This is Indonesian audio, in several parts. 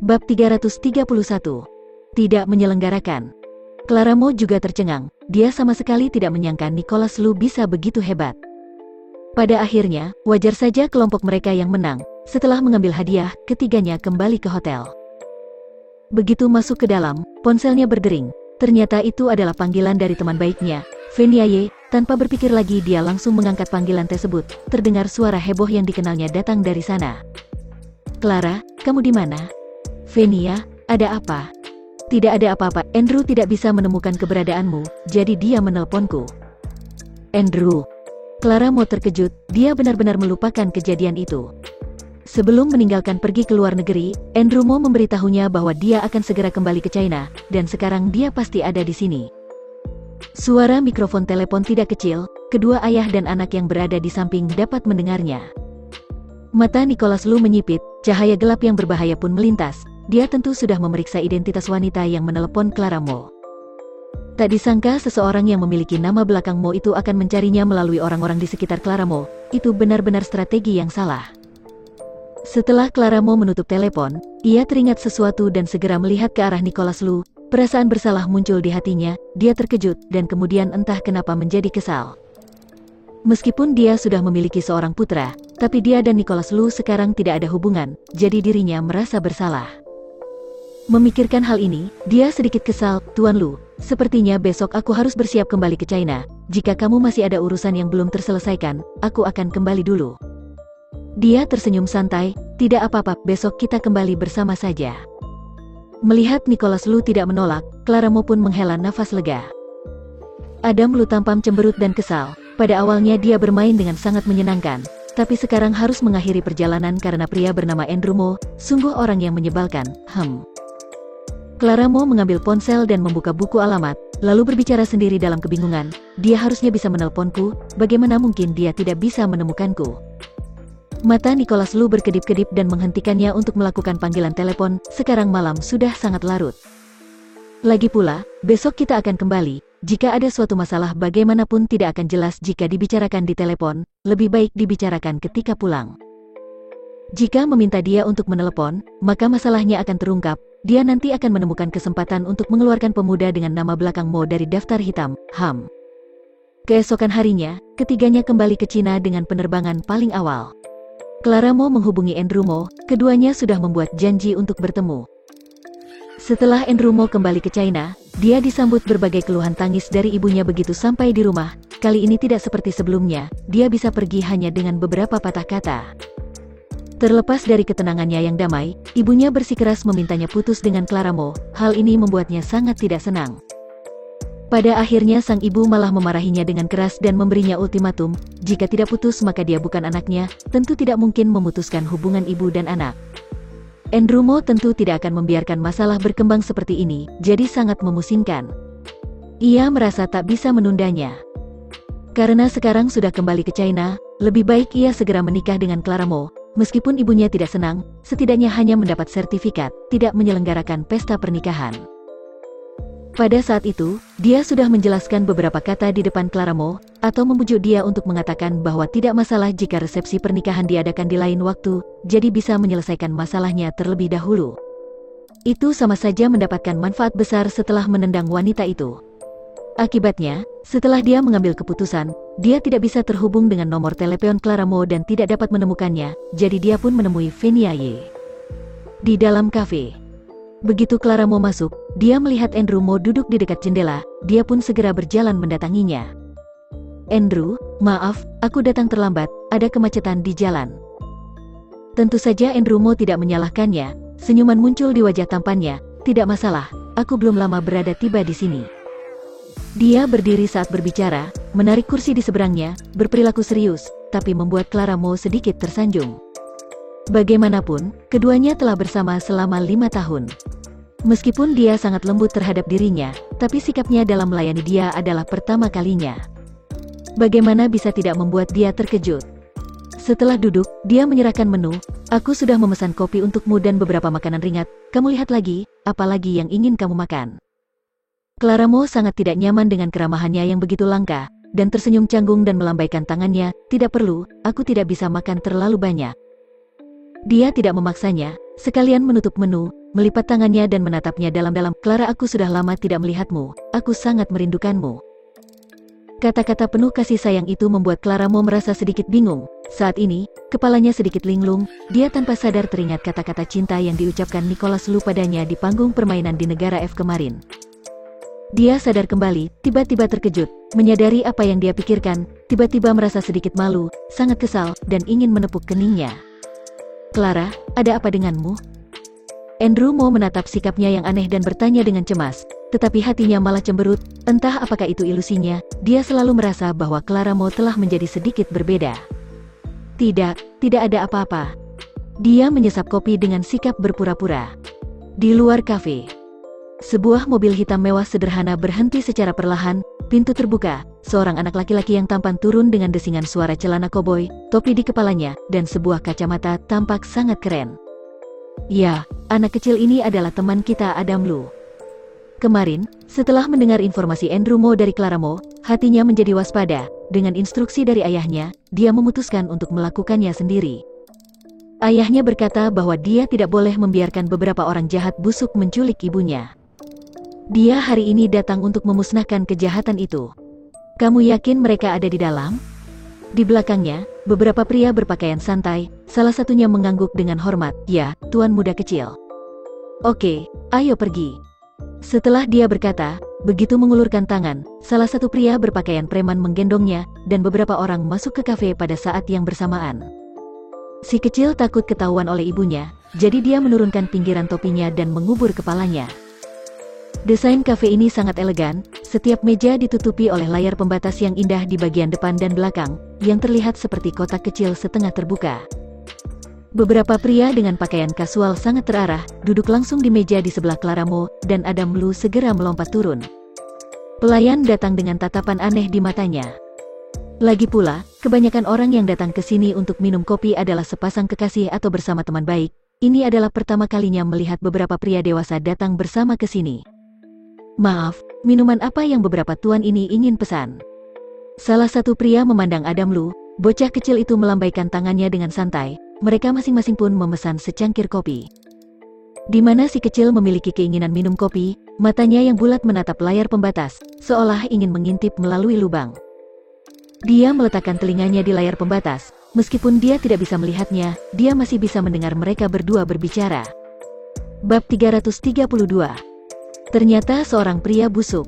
Bab 331. Tidak menyelenggarakan. Clara Mo juga tercengang, dia sama sekali tidak menyangka Nicholas Lu bisa begitu hebat. Pada akhirnya, wajar saja kelompok mereka yang menang. Setelah mengambil hadiah, ketiganya kembali ke hotel. Begitu masuk ke dalam, ponselnya berdering. Ternyata itu adalah panggilan dari teman baiknya, Fenia Ye. Tanpa berpikir lagi dia langsung mengangkat panggilan tersebut. Terdengar suara heboh yang dikenalnya datang dari sana. "Clara, kamu di mana?" "Fenia, ada apa?" "Tidak ada apa-apa, Andrew tidak bisa menemukan keberadaanmu, jadi dia menelponku." "Andrew?" Clara Mo terkejut, dia benar-benar melupakan kejadian itu. Sebelum meninggalkan pergi ke luar negeri, Andrew Mo memberitahunya bahwa dia akan segera kembali ke China, dan sekarang dia pasti ada di sini. Suara mikrofon telepon tidak kecil, kedua ayah dan anak yang berada di samping dapat mendengarnya. Mata Nicholas Lu menyipit, cahaya gelap yang berbahaya pun melintas. Dia tentu sudah memeriksa identitas wanita yang menelepon Clara Mo. Tak disangka seseorang yang memiliki nama belakang Mo itu akan mencarinya melalui orang-orang di sekitar Clara Mo. Itu benar-benar strategi yang salah. Setelah Clara Mo menutup telepon, ia teringat sesuatu dan segera melihat ke arah Nicholas Lu. Perasaan bersalah muncul di hatinya, dia terkejut dan kemudian entah kenapa menjadi kesal. Meskipun dia sudah memiliki seorang putra, tapi dia dan Nicholas Lu sekarang tidak ada hubungan, jadi dirinya merasa bersalah. Memikirkan hal ini, dia sedikit kesal. "Tuan Lu, sepertinya besok aku harus bersiap kembali ke China. Jika kamu masih ada urusan yang belum terselesaikan, aku akan kembali dulu." Dia tersenyum santai, "Tidak apa-apa, besok kita kembali bersama saja." Melihat Nicholas Lu tidak menolak, Clara Mo pun menghela nafas lega. Adam Lu tampam cemberut dan kesal. Pada awalnya dia bermain dengan sangat menyenangkan, tapi sekarang harus mengakhiri perjalanan karena pria bernama Andrew Mo, sungguh orang yang menyebalkan. Clara Mo mengambil ponsel dan membuka buku alamat, lalu berbicara sendiri dalam kebingungan. Dia harusnya bisa menelponku, bagaimana mungkin dia tidak bisa menemukanku? Mata Nicholas Lu berkedip-kedip dan menghentikannya untuk melakukan panggilan telepon. Sekarang malam sudah sangat larut. Lagi pula, besok kita akan kembali. Jika ada suatu masalah bagaimanapun tidak akan jelas jika dibicarakan di telepon, lebih baik dibicarakan ketika pulang. Jika meminta dia untuk menelepon, maka masalahnya akan terungkap. Dia nanti akan menemukan kesempatan untuk mengeluarkan pemuda dengan nama belakang Mo dari daftar hitam. Keesokan harinya, ketiganya kembali ke Cina dengan penerbangan paling awal. Clara Mo menghubungi Andrew Mo, keduanya sudah membuat janji untuk bertemu. Setelah Andrew Mo kembali ke China, dia disambut berbagai keluhan tangis dari ibunya begitu sampai di rumah. Kali ini tidak seperti sebelumnya, dia bisa pergi hanya dengan beberapa patah kata. Terlepas dari ketenangannya yang damai, ibunya bersikeras memintanya putus dengan Clara Mo. Hal ini membuatnya sangat tidak senang. Pada akhirnya sang ibu malah memarahinya dengan keras dan memberinya ultimatum, jika tidak putus maka dia bukan anaknya, tentu tidak mungkin memutuskan hubungan ibu dan anak. Andrew Mo tentu tidak akan membiarkan masalah berkembang seperti ini, jadi sangat memusingkan. Ia merasa tak bisa menundanya. Karena sekarang sudah kembali ke China, lebih baik ia segera menikah dengan Clara Mo. Meskipun ibunya tidak senang, setidaknya hanya mendapat sertifikat, tidak menyelenggarakan pesta pernikahan. Pada saat itu, dia sudah menjelaskan beberapa kata di depan Clara Mo, atau membujuk dia untuk mengatakan bahwa tidak masalah jika resepsi pernikahan diadakan di lain waktu, jadi bisa menyelesaikan masalahnya terlebih dahulu. Itu sama saja mendapatkan manfaat besar setelah menendang wanita itu. Akibatnya, setelah dia mengambil keputusan, dia tidak bisa terhubung dengan nomor telepon Clara Mo dan tidak dapat menemukannya, jadi dia pun menemui Fenia Ye di dalam kafe. Begitu Clara Mo masuk, dia melihat Andrew Mo duduk di dekat jendela, dia pun segera berjalan mendatanginya. "Andrew, maaf, aku datang terlambat, ada kemacetan di jalan." Tentu saja Andrew Mo tidak menyalahkannya, senyuman muncul di wajah tampannya. "Tidak masalah, aku belum lama berada tiba di sini." Dia berdiri saat berbicara, menarik kursi di seberangnya, berperilaku serius, tapi membuat Clara Mo sedikit tersanjung. Bagaimanapun, keduanya telah bersama selama 5 tahun. Meskipun dia sangat lembut terhadap dirinya, tapi sikapnya dalam melayani dia adalah pertama kalinya. Bagaimana bisa tidak membuat dia terkejut? Setelah duduk, dia menyerahkan menu. "Aku sudah memesan kopi untukmu dan beberapa makanan ringan. Kamu lihat lagi, apa lagi yang ingin kamu makan?" Clara Mo sangat tidak nyaman dengan keramahannya yang begitu langka, dan tersenyum canggung dan melambaikan tangannya. "Tidak perlu, aku tidak bisa makan terlalu banyak." Dia tidak memaksanya, sekalian menutup menu, melipat tangannya dan menatapnya dalam-dalam. Clara, aku sudah lama tidak melihatmu, aku sangat merindukanmu. Kata-kata penuh kasih sayang itu membuat Clara Mo merasa sedikit bingung. Saat ini, kepalanya sedikit linglung, dia tanpa sadar teringat kata-kata cinta yang diucapkan Nicholas Lu padanya di panggung permainan di negara F kemarin. Dia sadar kembali, tiba-tiba terkejut, menyadari apa yang dia pikirkan, tiba-tiba merasa sedikit malu, sangat kesal, dan ingin menepuk keningnya. Clara, ada apa denganmu? Andrew Mo menatap sikapnya yang aneh dan bertanya dengan cemas, tetapi hatinya malah cemberut, entah apakah itu ilusinya, dia selalu merasa bahwa Clara Mo telah menjadi sedikit berbeda. Tidak ada apa-apa. Dia menyesap kopi dengan sikap berpura-pura. Di luar kafe, sebuah mobil hitam mewah sederhana berhenti secara perlahan, pintu terbuka, seorang anak laki-laki yang tampan turun dengan desingan suara celana koboi, topi di kepalanya, dan sebuah kacamata tampak sangat keren. Ya, anak kecil ini adalah teman kita Adam Lu. Kemarin, setelah mendengar informasi Andrew Mo dari Clara Mo, hatinya menjadi waspada. Dengan instruksi dari ayahnya, dia memutuskan untuk melakukannya sendiri. Ayahnya berkata bahwa dia tidak boleh membiarkan beberapa orang jahat busuk menculik ibunya. Dia hari ini datang untuk memusnahkan kejahatan itu. Kamu yakin mereka ada di dalam? Di belakangnya, beberapa pria berpakaian santai, salah satunya mengangguk dengan hormat. Ya, tuan muda kecil. Oke, ayo pergi. Setelah dia berkata, begitu mengulurkan tangan, salah satu pria berpakaian preman menggendongnya, dan beberapa orang masuk ke kafe pada saat yang bersamaan. Si kecil takut ketahuan oleh ibunya, jadi dia menurunkan pinggiran topinya dan mengubur kepalanya. Desain kafe ini sangat elegan, setiap meja ditutupi oleh layar pembatas yang indah di bagian depan dan belakang, yang terlihat seperti kotak kecil setengah terbuka. Beberapa pria dengan pakaian kasual sangat terarah, duduk langsung di meja di sebelah Clara Mo, dan Adam Lu segera melompat turun. Pelayan datang dengan tatapan aneh di matanya. Lagi pula, kebanyakan orang yang datang ke sini untuk minum kopi adalah sepasang kekasih atau bersama teman baik. Ini adalah pertama kalinya melihat beberapa pria dewasa datang bersama ke sini. Maaf, minuman apa yang beberapa tuan ini ingin pesan? Salah satu pria memandang Adam Lu, bocah kecil itu melambaikan tangannya dengan santai. Mereka masing-masing pun memesan secangkir kopi. Di mana si kecil memiliki keinginan minum kopi, matanya yang bulat menatap layar pembatas, seolah ingin mengintip melalui lubang. Dia meletakkan telinganya di layar pembatas, meskipun dia tidak bisa melihatnya, dia masih bisa mendengar mereka berdua berbicara. Bab 332. Ternyata seorang pria busuk.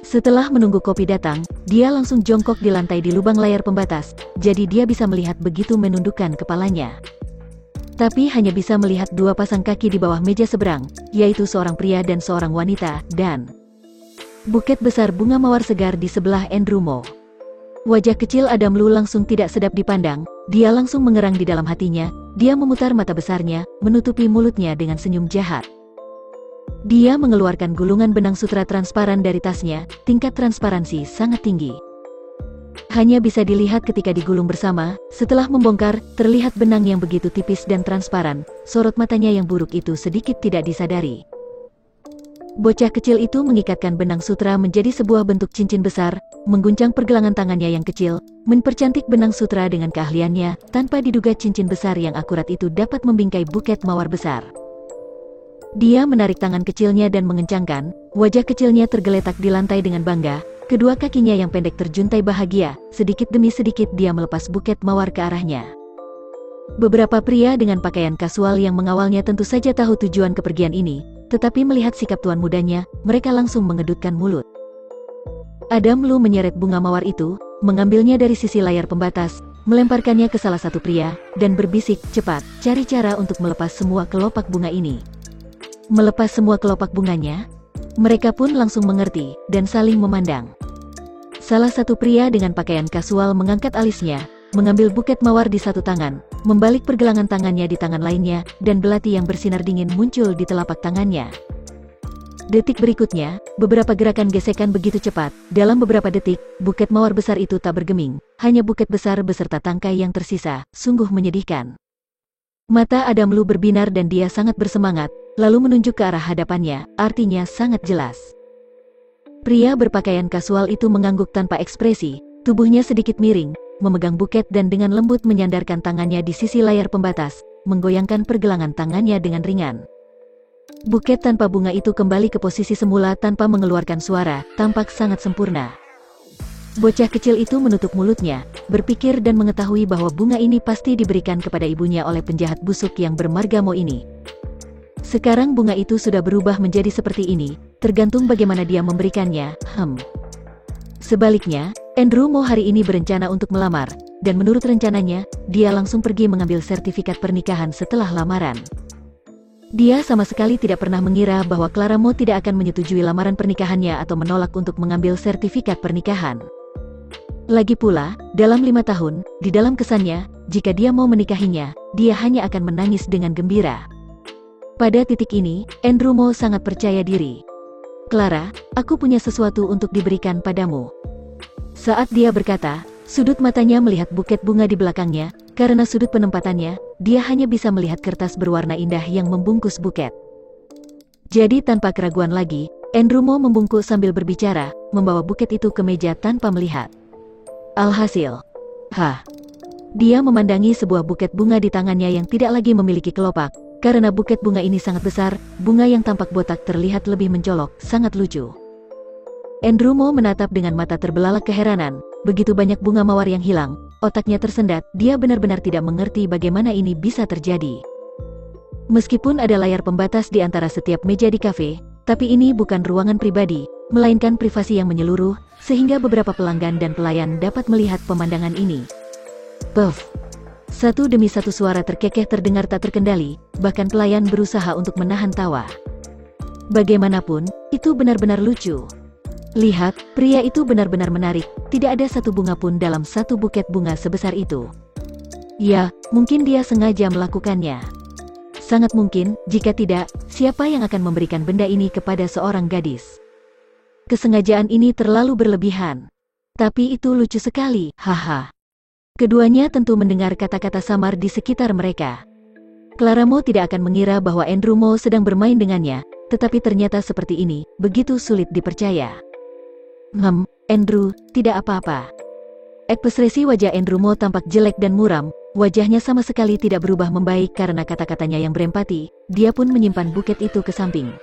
Setelah menunggu kopi datang, dia langsung jongkok di lantai di lubang layar pembatas, jadi dia bisa melihat begitu menundukkan kepalanya. Tapi hanya bisa melihat dua pasang kaki di bawah meja seberang, yaitu seorang pria dan seorang wanita, dan buket besar bunga mawar segar di sebelah Andrew Mo. Wajah kecil Adam Lu langsung tidak sedap dipandang, dia langsung mengerang di dalam hatinya, dia memutar mata besarnya, menutupi mulutnya dengan senyum jahat. Dia mengeluarkan gulungan benang sutra transparan dari tasnya, tingkat transparansi sangat tinggi. Hanya bisa dilihat ketika digulung bersama, setelah membongkar, terlihat benang yang begitu tipis dan transparan, sorot matanya yang buruk itu sedikit tidak disadari. Bocah kecil itu mengikatkan benang sutra menjadi sebuah bentuk cincin besar, mengguncang pergelangan tangannya yang kecil, mempercantik benang sutra dengan keahliannya, tanpa diduga cincin besar yang akurat itu dapat membingkai buket mawar besar. Dia menarik tangan kecilnya dan mengencangkan, wajah kecilnya tergeletak di lantai dengan bangga, kedua kakinya yang pendek terjuntai bahagia, sedikit demi sedikit dia melepas buket mawar ke arahnya. Beberapa pria dengan pakaian kasual yang mengawalnya tentu saja tahu tujuan kepergian ini, tetapi melihat sikap tuan mudanya, mereka langsung mengedutkan mulut. Adam Lu menyeret bunga mawar itu, mengambilnya dari sisi layar pembatas, melemparkannya ke salah satu pria, dan berbisik, cepat, cari cara untuk melepas semua kelopak bunga ini. Melepas semua kelopak bunganya? Mereka pun langsung mengerti, dan saling memandang. Salah satu pria dengan pakaian kasual mengangkat alisnya, mengambil buket mawar di satu tangan, membalik pergelangan tangannya di tangan lainnya, dan belati yang bersinar dingin muncul di telapak tangannya. Detik berikutnya, beberapa gerakan gesekan begitu cepat, dalam beberapa detik, buket mawar besar itu tak bergeming, hanya buket besar beserta tangkai yang tersisa, sungguh menyedihkan. Mata Adam Lu berbinar dan dia sangat bersemangat, lalu menunjuk ke arah hadapannya, artinya sangat jelas. Pria berpakaian kasual itu mengangguk tanpa ekspresi, tubuhnya sedikit miring, memegang buket dan dengan lembut menyandarkan tangannya di sisi layar pembatas, menggoyangkan pergelangan tangannya dengan ringan. Buket tanpa bunga itu kembali ke posisi semula tanpa mengeluarkan suara, tampak sangat sempurna. Bocah kecil itu menutup mulutnya, berpikir dan mengetahui bahwa bunga ini pasti diberikan kepada ibunya oleh penjahat busuk yang bermarga Mo ini. Sekarang bunga itu sudah berubah menjadi seperti ini, tergantung bagaimana dia memberikannya. Sebaliknya, Andrew Mo hari ini berencana untuk melamar, dan menurut rencananya, dia langsung pergi mengambil sertifikat pernikahan setelah lamaran. Dia sama sekali tidak pernah mengira bahwa Clara Mo tidak akan menyetujui lamaran pernikahannya atau menolak untuk mengambil sertifikat pernikahan. Lagi pula, dalam 5 tahun, di dalam kesannya, jika dia mau menikahinya, dia hanya akan menangis dengan gembira. Pada titik ini, Andrew Mo sangat percaya diri. "Clara, aku punya sesuatu untuk diberikan padamu." Saat dia berkata, sudut matanya melihat buket bunga di belakangnya. Karena sudut penempatannya, dia hanya bisa melihat kertas berwarna indah yang membungkus buket. Jadi tanpa keraguan lagi, Andrew Mo membungkuk sambil berbicara, membawa buket itu ke meja tanpa melihat. Alhasil, dia memandangi sebuah buket bunga di tangannya yang tidak lagi memiliki kelopak. Karena buket bunga ini sangat besar, bunga yang tampak botak terlihat lebih mencolok, sangat lucu. Andrew Mo menatap dengan mata terbelalak keheranan, begitu banyak bunga mawar yang hilang. Otaknya tersendat, dia benar-benar tidak mengerti bagaimana ini bisa terjadi. Meskipun ada layar pembatas di antara setiap meja di kafe, tapi ini bukan ruangan pribadi, melainkan privasi yang menyeluruh, sehingga beberapa pelanggan dan pelayan dapat melihat pemandangan ini. Puff! Satu demi satu suara terkekeh terdengar tak terkendali, bahkan pelayan berusaha untuk menahan tawa. Bagaimanapun, itu benar-benar lucu. Lihat, pria itu benar-benar menarik, tidak ada satu bunga pun dalam satu buket bunga sebesar itu. Ya, mungkin dia sengaja melakukannya. Sangat mungkin, jika tidak, siapa yang akan memberikan benda ini kepada seorang gadis? Kesengajaan ini terlalu berlebihan. Tapi itu lucu sekali, haha. Keduanya tentu mendengar kata-kata samar di sekitar mereka. Clara Mo tidak akan mengira bahwa Andrew Mo sedang bermain dengannya, tetapi ternyata seperti ini, begitu sulit dipercaya. Andrew, tidak apa-apa. Ekspresi wajah Andrew Mo tampak jelek dan muram, wajahnya sama sekali tidak berubah membaik karena kata-katanya yang berempati, dia pun menyimpan buket itu ke samping.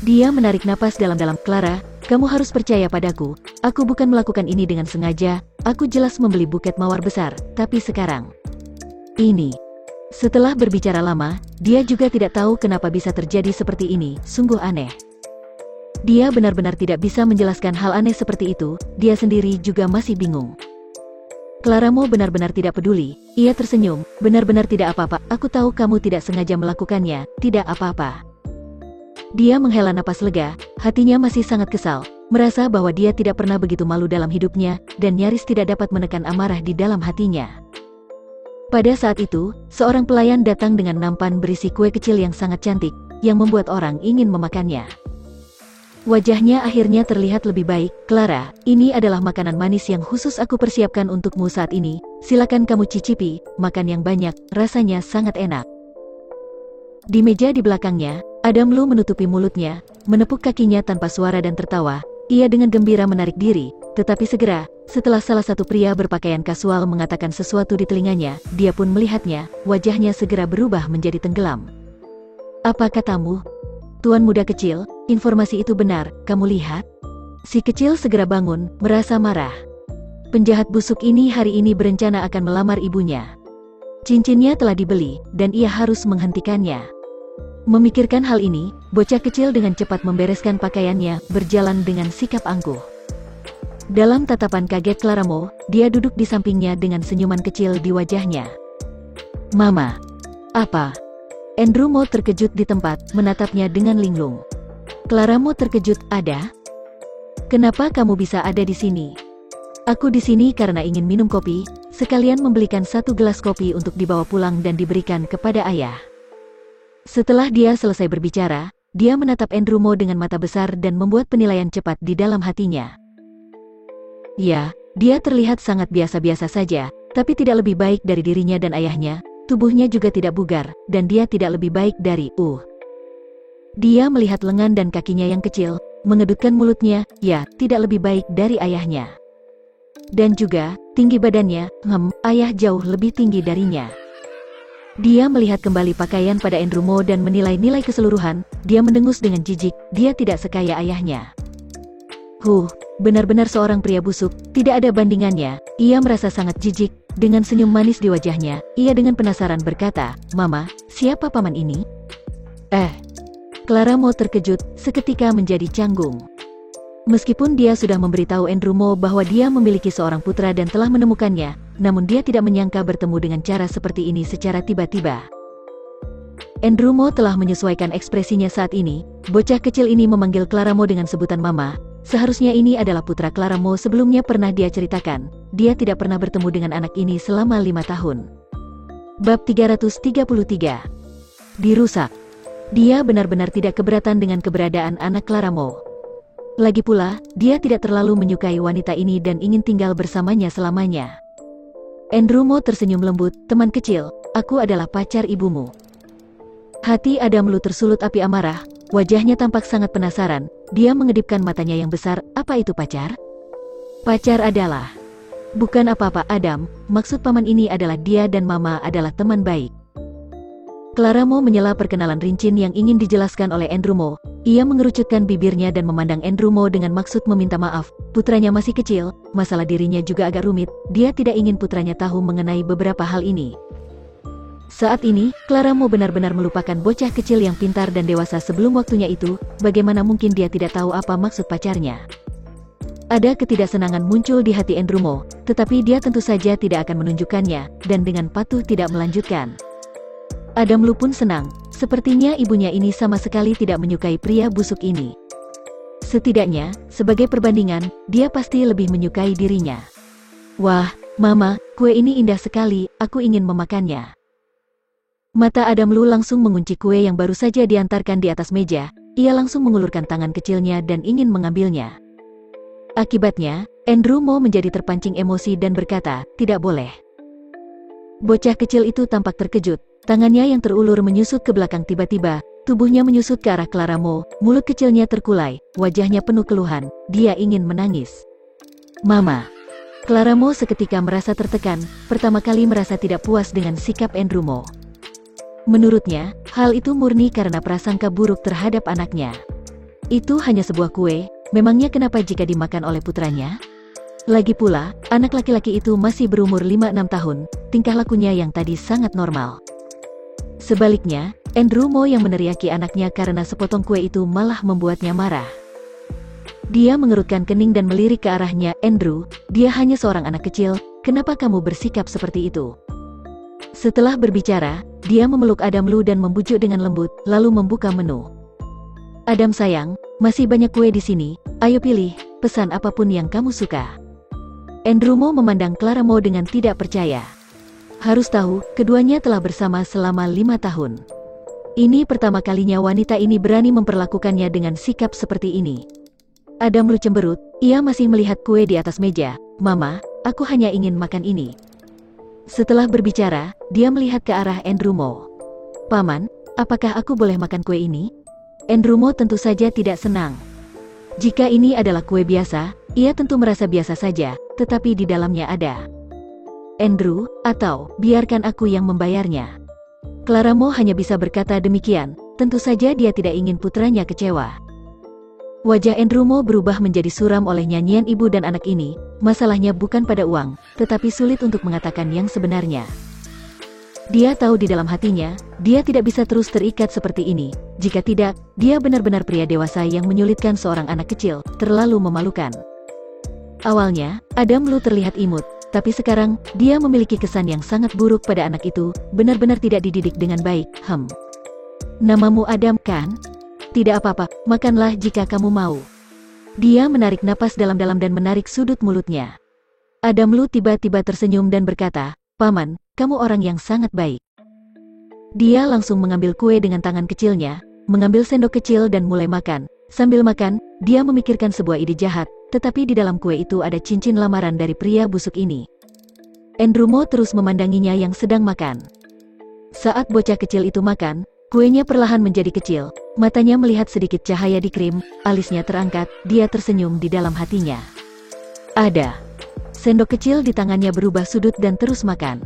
Dia menarik napas dalam-dalam. "Clara, kamu harus percaya padaku, aku bukan melakukan ini dengan sengaja, aku jelas membeli buket mawar besar, tapi sekarang ini." Setelah berbicara lama, dia juga tidak tahu kenapa bisa terjadi seperti ini, sungguh aneh. Dia benar-benar tidak bisa menjelaskan hal aneh seperti itu, dia sendiri juga masih bingung. Clara Mo benar-benar tidak peduli, ia tersenyum, "Benar-benar tidak apa-apa, aku tahu kamu tidak sengaja melakukannya, tidak apa-apa." Dia menghela napas lega, hatinya masih sangat kesal, merasa bahwa dia tidak pernah begitu malu dalam hidupnya, dan nyaris tidak dapat menekan amarah di dalam hatinya. Pada saat itu, seorang pelayan datang dengan nampan berisi kue kecil yang sangat cantik, yang membuat orang ingin memakannya. Wajahnya akhirnya terlihat lebih baik. "Clara, ini adalah makanan manis yang khusus aku persiapkan untukmu saat ini, silakan kamu cicipi, makan yang banyak, rasanya sangat enak." Di meja di belakangnya, Adam Lu menutupi mulutnya, menepuk kakinya tanpa suara dan tertawa. Ia dengan gembira menarik diri, tetapi segera, setelah salah satu pria berpakaian kasual mengatakan sesuatu di telinganya, dia pun melihatnya, wajahnya segera berubah menjadi tenggelam. "Apa katamu? Tuan muda kecil, informasi itu benar, kamu lihat?" Si kecil segera bangun, merasa marah. Penjahat busuk ini hari ini berencana akan melamar ibunya. Cincinnya telah dibeli, dan ia harus menghentikannya. Memikirkan hal ini, bocah kecil dengan cepat membereskan pakaiannya, berjalan dengan sikap angkuh. Dalam tatapan kaget Clara Mo, dia duduk di sampingnya dengan senyuman kecil di wajahnya. "Mama." "Apa?" Andrew Mo terkejut di tempat, menatapnya dengan linglung. Clara Mo terkejut, "Ada? Kenapa kamu bisa ada di sini?" "Aku di sini karena ingin minum kopi, sekalian membelikan 1 gelas kopi untuk dibawa pulang dan diberikan kepada ayah." Setelah dia selesai berbicara, dia menatap Andrew Mo dengan mata besar dan membuat penilaian cepat di dalam hatinya. Ya, dia terlihat sangat biasa-biasa saja, tapi tidak lebih baik dari dirinya dan ayahnya. Tubuhnya juga tidak bugar, dan dia tidak lebih baik dari Dia melihat lengan dan kakinya yang kecil, mengedutkan mulutnya, ya, tidak lebih baik dari ayahnya. Dan juga, tinggi badannya, ayah jauh lebih tinggi darinya. Dia melihat kembali pakaian pada Andrew Mo dan menilai nilai keseluruhan, dia mendengus dengan jijik, dia tidak sekaya ayahnya. Benar-benar seorang pria busuk, tidak ada bandingannya, ia merasa sangat jijik, dengan senyum manis di wajahnya, ia dengan penasaran berkata, "Mama, siapa paman ini?" Clara Mo terkejut, seketika menjadi canggung. Meskipun dia sudah memberitahu Andrew Mo bahwa dia memiliki seorang putra dan telah menemukannya, namun dia tidak menyangka bertemu dengan cara seperti ini secara tiba-tiba. Andrew Mo telah menyesuaikan ekspresinya saat ini, bocah kecil ini memanggil Clara Mo dengan sebutan Mama, seharusnya ini adalah putra Clara Mo sebelumnya pernah dia ceritakan, dia tidak pernah bertemu dengan anak ini selama 5 tahun. Bab 333. Dirusak. Dia benar-benar tidak keberatan dengan keberadaan anak Clara Mo. Lagi pula, dia tidak terlalu menyukai wanita ini dan ingin tinggal bersamanya selamanya. Andrew Mo tersenyum lembut, "Teman kecil, aku adalah pacar ibumu." Hati Adam Lu tersulut api amarah, wajahnya tampak sangat penasaran, dia mengedipkan matanya yang besar, "Apa itu pacar?" "Pacar adalah..." "Bukan apa-apa Adam, maksud paman ini adalah dia dan mama adalah teman baik." Clara Mo menyela perkenalan rincin yang ingin dijelaskan oleh Andrew Mo. Ia mengerucutkan bibirnya dan memandang Andrew Mo dengan maksud meminta maaf. Putranya masih kecil, masalah dirinya juga agak rumit, dia tidak ingin putranya tahu mengenai beberapa hal ini. Saat ini, Clara Mo benar-benar melupakan bocah kecil yang pintar dan dewasa sebelum waktunya itu, bagaimana mungkin dia tidak tahu apa maksud pacarnya. Ada ketidaksenangan muncul di hati Andrew Mo, tetapi dia tentu saja tidak akan menunjukkannya, dan dengan patuh tidak melanjutkan. Adam Lu pun senang, sepertinya ibunya ini sama sekali tidak menyukai pria busuk ini. Setidaknya, sebagai perbandingan, dia pasti lebih menyukai dirinya. "Wah, Mama, kue ini indah sekali, aku ingin memakannya." Mata Adam Lu langsung mengunci kue yang baru saja diantarkan di atas meja, ia langsung mengulurkan tangan kecilnya dan ingin mengambilnya. Akibatnya, Andrew Mo menjadi terpancing emosi dan berkata, "Tidak boleh." Bocah kecil itu tampak terkejut. Tangannya yang terulur menyusut ke belakang tiba-tiba, tubuhnya menyusut ke arah Clara Mo, mulut kecilnya terkulai, wajahnya penuh keluhan, dia ingin menangis. "Mama." Clara Mo seketika merasa tertekan, pertama kali merasa tidak puas dengan sikap Andrew Mo. Menurutnya, hal itu murni karena prasangka buruk terhadap anaknya. Itu hanya sebuah kue, memangnya kenapa jika dimakan oleh putranya? Lagi pula, anak laki-laki itu masih berumur 5-6 tahun, tingkah lakunya yang tadi sangat normal. Sebaliknya, Andrew Mo yang meneriaki anaknya karena sepotong kue itu malah membuatnya marah. Dia mengerutkan kening dan melirik ke arahnya, "Andrew, dia hanya seorang anak kecil, kenapa kamu bersikap seperti itu?" Setelah berbicara, dia memeluk Adam Lu dan membujuk dengan lembut, lalu membuka menu. "Adam sayang, masih banyak kue di sini, ayo pilih, pesan apapun yang kamu suka." Andrew Mo memandang Clara Mo dengan tidak percaya. Harus tahu, keduanya telah bersama selama 5 tahun. Ini pertama kalinya wanita ini berani memperlakukannya dengan sikap seperti ini. Adam Lu cemberut, ia masih melihat kue di atas meja. "Mama, aku hanya ingin makan ini." Setelah berbicara, dia melihat ke arah Andrew Mo. "Paman, apakah aku boleh makan kue ini?" Andrew Mo tentu saja tidak senang. Jika ini adalah kue biasa, ia tentu merasa biasa saja, tetapi di dalamnya ada "Andrew, atau biarkan aku yang membayarnya." Clara Mo hanya bisa berkata demikian, tentu saja dia tidak ingin putranya kecewa. Wajah Andrew Mo berubah menjadi suram oleh nyanyian ibu dan anak ini, masalahnya bukan pada uang, tetapi sulit untuk mengatakan yang sebenarnya. Dia tahu di dalam hatinya, dia tidak bisa terus terikat seperti ini, jika tidak, dia benar-benar pria dewasa yang menyulitkan seorang anak kecil, terlalu memalukan. Awalnya, Adam Lu terlihat imut, tapi sekarang, dia memiliki kesan yang sangat buruk pada anak itu, benar-benar tidak dididik dengan baik. "Namamu Adam, kan? Tidak apa-apa, makanlah jika kamu mau." Dia menarik napas dalam-dalam dan menarik sudut mulutnya. Adam Lu tiba-tiba tersenyum dan berkata, "Paman, kamu orang yang sangat baik." Dia langsung mengambil kue dengan tangan kecilnya, mengambil sendok kecil dan mulai makan. Sambil makan, dia memikirkan sebuah ide jahat, tetapi di dalam kue itu ada cincin lamaran dari pria busuk ini. Andrew Mo terus memandanginya yang sedang makan. Saat bocah kecil itu makan, kuenya perlahan menjadi kecil, matanya melihat sedikit cahaya di krim, alisnya terangkat, dia tersenyum di dalam hatinya. Ada. Sendok kecil di tangannya berubah sudut dan terus makan.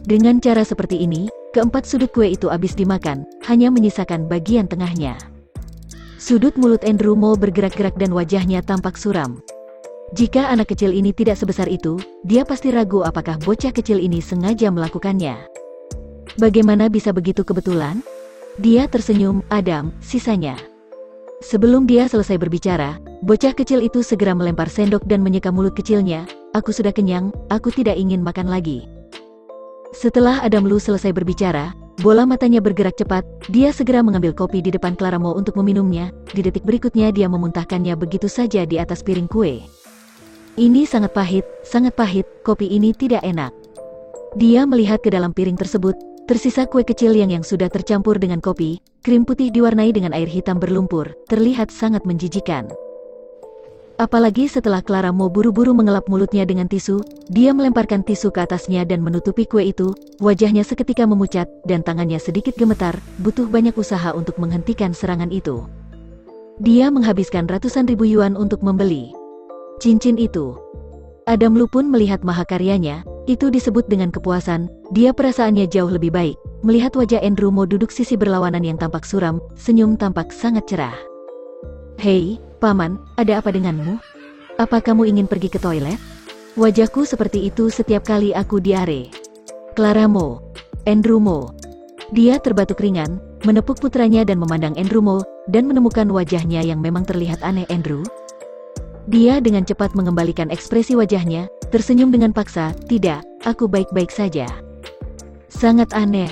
Dengan cara seperti ini, keempat sudut kue itu habis dimakan, hanya menyisakan bagian tengahnya. Sudut mulut Andrew Mo bergerak-gerak dan wajahnya tampak suram. Jika anak kecil ini tidak sebesar itu, dia pasti ragu apakah bocah kecil ini sengaja melakukannya. Bagaimana bisa begitu kebetulan? Dia tersenyum, Adam, sisanya. Sebelum dia selesai berbicara, bocah kecil itu segera melempar sendok dan menyeka mulut kecilnya. Aku sudah kenyang, aku tidak ingin makan lagi. Setelah Adam Lu selesai berbicara, bola matanya bergerak cepat, dia segera mengambil kopi di depan Clara Mo untuk meminumnya, di detik berikutnya dia memuntahkannya begitu saja di atas piring kue. Ini sangat pahit, kopi ini tidak enak. Dia melihat ke dalam piring tersebut, tersisa kue kecil yang sudah tercampur dengan kopi, krim putih diwarnai dengan air hitam berlumpur, terlihat sangat menjijikan. Apalagi setelah Clara Mo buru-buru mengelap mulutnya dengan tisu, dia melemparkan tisu ke atasnya dan menutupi kue itu, wajahnya seketika memucat, dan tangannya sedikit gemetar, butuh banyak usaha untuk menghentikan serangan itu. Dia menghabiskan ratusan ribu yuan untuk membeli cincin itu. Adam Lu pun melihat mahakaryanya, itu disebut dengan kepuasan, dia perasaannya jauh lebih baik, melihat wajah Andrew Mo duduk sisi berlawanan yang tampak suram, senyum tampak sangat cerah. Hei, Paman, ada apa denganmu? Apa kamu ingin pergi ke toilet? Wajahku seperti itu setiap kali aku diare. Clara Mo. Andrew Mo. Dia terbatuk ringan, menepuk putranya dan memandang Andrew Mo, dan menemukan wajahnya yang memang terlihat aneh. Andrew? Dia dengan cepat mengembalikan ekspresi wajahnya, tersenyum dengan paksa, tidak, aku baik-baik saja. Sangat aneh.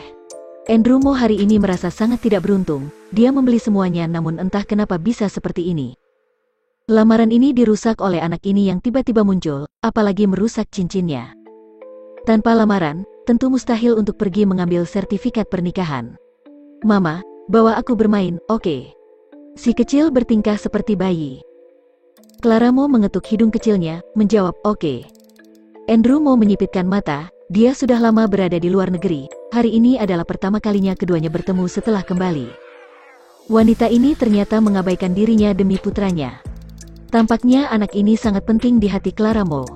Andrew Mo hari ini merasa sangat tidak beruntung, dia membeli semuanya namun entah kenapa bisa seperti ini. Lamaran ini dirusak oleh anak ini yang tiba-tiba muncul, apalagi merusak cincinnya. Tanpa lamaran, tentu mustahil untuk pergi mengambil sertifikat pernikahan. Mama, bawa aku bermain, oke? Si kecil bertingkah seperti bayi. Clara Mo mengetuk hidung kecilnya, menjawab, oke. Andrew Mo menyipitkan mata, dia sudah lama berada di luar negeri, hari ini adalah pertama kalinya keduanya bertemu setelah kembali. Wanita ini ternyata mengabaikan dirinya demi putranya. Tampaknya anak ini sangat penting di hati Clara Mo.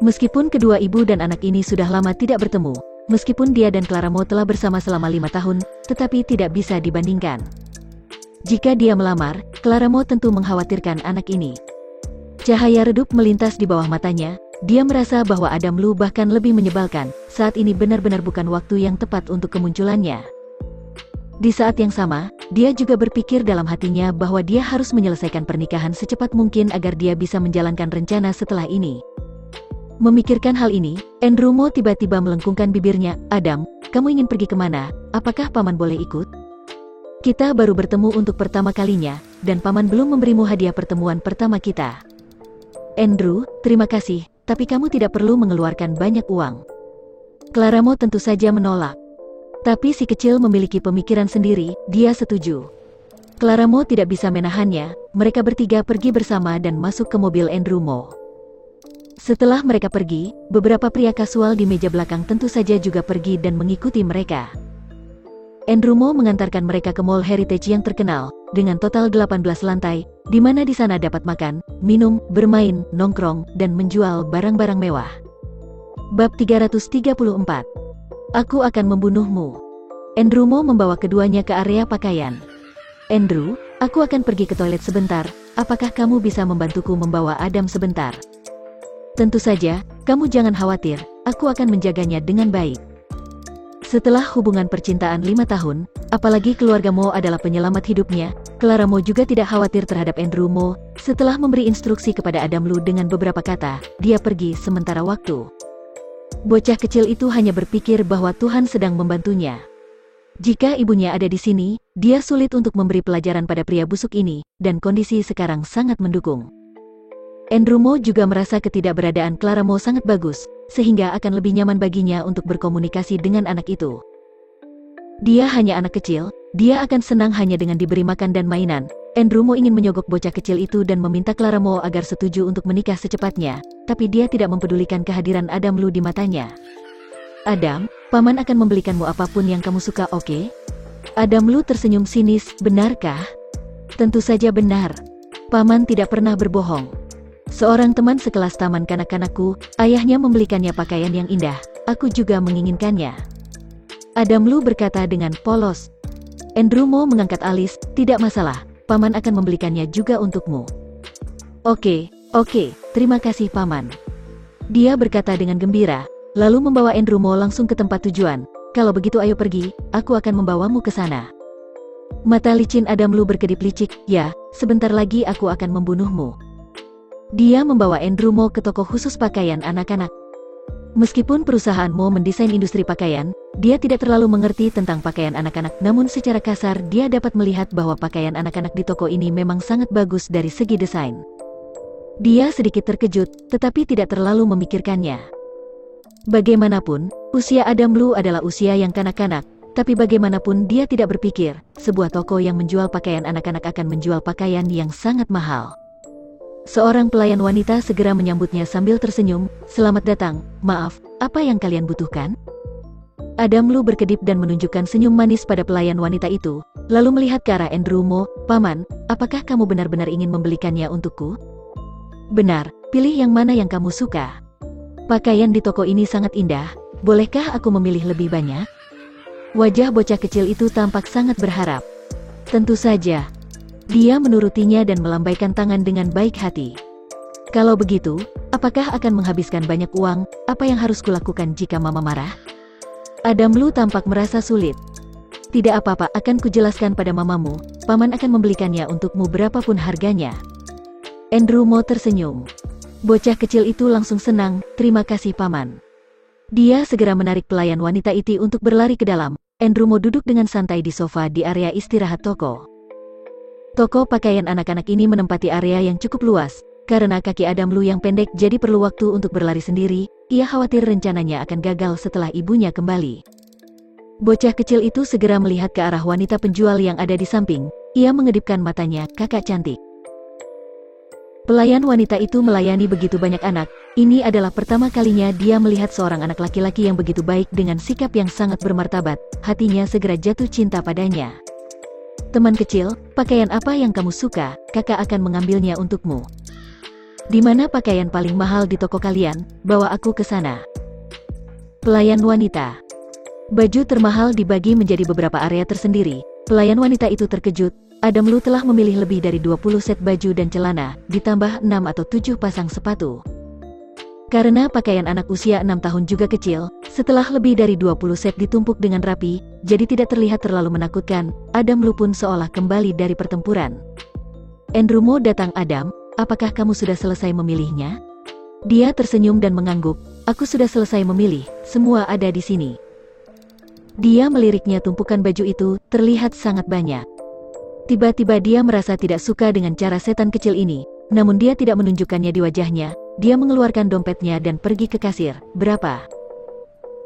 Meskipun kedua ibu dan anak ini sudah lama tidak bertemu, meskipun dia dan Clara Mo telah bersama selama 5 tahun, tetapi tidak bisa dibandingkan. Jika dia melamar, Clara Mo tentu mengkhawatirkan anak ini. Cahaya redup melintas di bawah matanya, dia merasa bahwa Adam Lu bahkan lebih menyebalkan, saat ini benar-benar bukan waktu yang tepat untuk kemunculannya. Di saat yang sama, dia juga berpikir dalam hatinya bahwa dia harus menyelesaikan pernikahan secepat mungkin agar dia bisa menjalankan rencana setelah ini. Memikirkan hal ini, Andrew Mo tiba-tiba melengkungkan bibirnya, Adam, kamu ingin pergi kemana? Apakah Paman boleh ikut? Kita baru bertemu untuk pertama kalinya, dan Paman belum memberimu hadiah pertemuan pertama kita. Andrew, terima kasih, tapi kamu tidak perlu mengeluarkan banyak uang. Clara Mo tentu saja menolak. Tapi si kecil memiliki pemikiran sendiri, dia setuju. Clara Mo tidak bisa menahannya, mereka bertiga pergi bersama dan masuk ke mobil Andrew Mo. Setelah mereka pergi, beberapa pria kasual di meja belakang tentu saja juga pergi dan mengikuti mereka. Andrew Mo mengantarkan mereka ke Mall Heritage yang terkenal, dengan total 18 lantai, di mana di sana dapat makan, minum, bermain, nongkrong, dan menjual barang-barang mewah. Bab 334. Aku akan membunuhmu. Andrew Mo membawa keduanya ke area pakaian. Andrew, aku akan pergi ke toilet sebentar, apakah kamu bisa membantuku membawa Adam sebentar? Tentu saja, kamu jangan khawatir, aku akan menjaganya dengan baik. Setelah hubungan percintaan 5 tahun, apalagi keluarga Mo adalah penyelamat hidupnya, Clara Mo juga tidak khawatir terhadap Andrew Mo. Setelah memberi instruksi kepada Adam Lu dengan beberapa kata, dia pergi sementara waktu. Bocah kecil itu hanya berpikir bahwa Tuhan sedang membantunya. Jika ibunya ada di sini, dia sulit untuk memberi pelajaran pada pria busuk ini, dan kondisi sekarang sangat mendukung. Andrew Mo juga merasa ketidakberadaan Clara Mo sangat bagus, sehingga akan lebih nyaman baginya untuk berkomunikasi dengan anak itu. Dia hanya anak kecil, dia akan senang hanya dengan diberi makan dan mainan. Andrew Mo ingin menyogok bocah kecil itu dan meminta Clara Mo agar setuju untuk menikah secepatnya, tapi dia tidak mempedulikan kehadiran Adam Lu di matanya. Adam, Paman akan membelikanmu apapun yang kamu suka, oke? Adam Lu tersenyum sinis, benarkah? Tentu saja benar. Paman tidak pernah berbohong. Seorang teman sekelas taman kanak-kanakku, ayahnya membelikannya pakaian yang indah, aku juga menginginkannya. Adam Lu berkata dengan polos. Andrew Mo mengangkat alis, tidak masalah, Paman akan membelikannya juga untukmu. Oke, terima kasih Paman. Dia berkata dengan gembira, lalu membawa Andrew Mo langsung ke tempat tujuan. Kalau begitu ayo pergi, aku akan membawamu ke sana. Mata licin Adam Lu berkedip licik, ya, sebentar lagi aku akan membunuhmu. Dia membawa Andrew Mo ke toko khusus pakaian anak-anak. Meskipun perusahaan Mo mendesain industri pakaian, dia tidak terlalu mengerti tentang pakaian anak-anak, namun secara kasar dia dapat melihat bahwa pakaian anak-anak di toko ini memang sangat bagus dari segi desain. Dia sedikit terkejut, tetapi tidak terlalu memikirkannya. Bagaimanapun, usia Adam Lu adalah usia yang kanak-kanak, tapi bagaimanapun dia tidak berpikir, sebuah toko yang menjual pakaian anak-anak akan menjual pakaian yang sangat mahal. Seorang pelayan wanita segera menyambutnya sambil tersenyum, "Selamat datang, maaf, apa yang kalian butuhkan?" Adam Lu berkedip dan menunjukkan senyum manis pada pelayan wanita itu, lalu melihat ke arah Andrew Mo, "Paman, apakah kamu benar-benar ingin membelikannya untukku?" "Benar, pilih yang mana yang kamu suka. Pakaian di toko ini sangat indah, bolehkah aku memilih lebih banyak?" Wajah bocah kecil itu tampak sangat berharap. Tentu saja. Dia menurutinya dan melambaikan tangan dengan baik hati. "Kalau begitu, apakah akan menghabiskan banyak uang? Apa yang harus kulakukan jika Mama marah?" Adam Lu tampak merasa sulit. "Tidak apa-apa, akan kujelaskan pada mamamu, Paman akan membelikannya untukmu berapapun harganya." Andrew Mo tersenyum. Bocah kecil itu langsung senang, "Terima kasih Paman." Dia segera menarik pelayan wanita itu untuk berlari ke dalam. Andrew Mo duduk dengan santai di sofa di area istirahat toko. Toko pakaian anak-anak ini menempati area yang cukup luas. Karena kaki Adam Lu yang pendek jadi perlu waktu untuk berlari sendiri, ia khawatir rencananya akan gagal setelah ibunya kembali. Bocah kecil itu segera melihat ke arah wanita penjual yang ada di samping. Ia mengedipkan matanya, "Kakak cantik." Pelayan wanita itu melayani begitu banyak anak. Ini adalah pertama kalinya dia melihat seorang anak laki-laki yang begitu baik dengan sikap yang sangat bermartabat. Hatinya segera jatuh cinta padanya. "Teman kecil, pakaian apa yang kamu suka? Kakak akan mengambilnya untukmu." "Di mana pakaian paling mahal di toko kalian? Bawa aku ke sana." Pelayan wanita. Baju termahal dibagi menjadi beberapa area tersendiri. Pelayan wanita itu terkejut. Adam Lu telah memilih lebih dari 20 set baju dan celana, ditambah 6 atau 7 pasang sepatu. Karena pakaian anak usia 6 tahun juga kecil, setelah lebih dari 20 set ditumpuk dengan rapi, jadi tidak terlihat terlalu menakutkan. Adam Lu pun seolah kembali dari pertempuran. "Andrew Mo datang Adam, apakah kamu sudah selesai memilihnya?" Dia tersenyum dan mengangguk, "Aku sudah selesai memilih, semua ada di sini." Dia meliriknya tumpukan baju itu, terlihat sangat banyak. Tiba-tiba dia merasa tidak suka dengan cara setan kecil ini, namun dia tidak menunjukkannya di wajahnya. Dia mengeluarkan dompetnya dan pergi ke kasir. "Berapa?"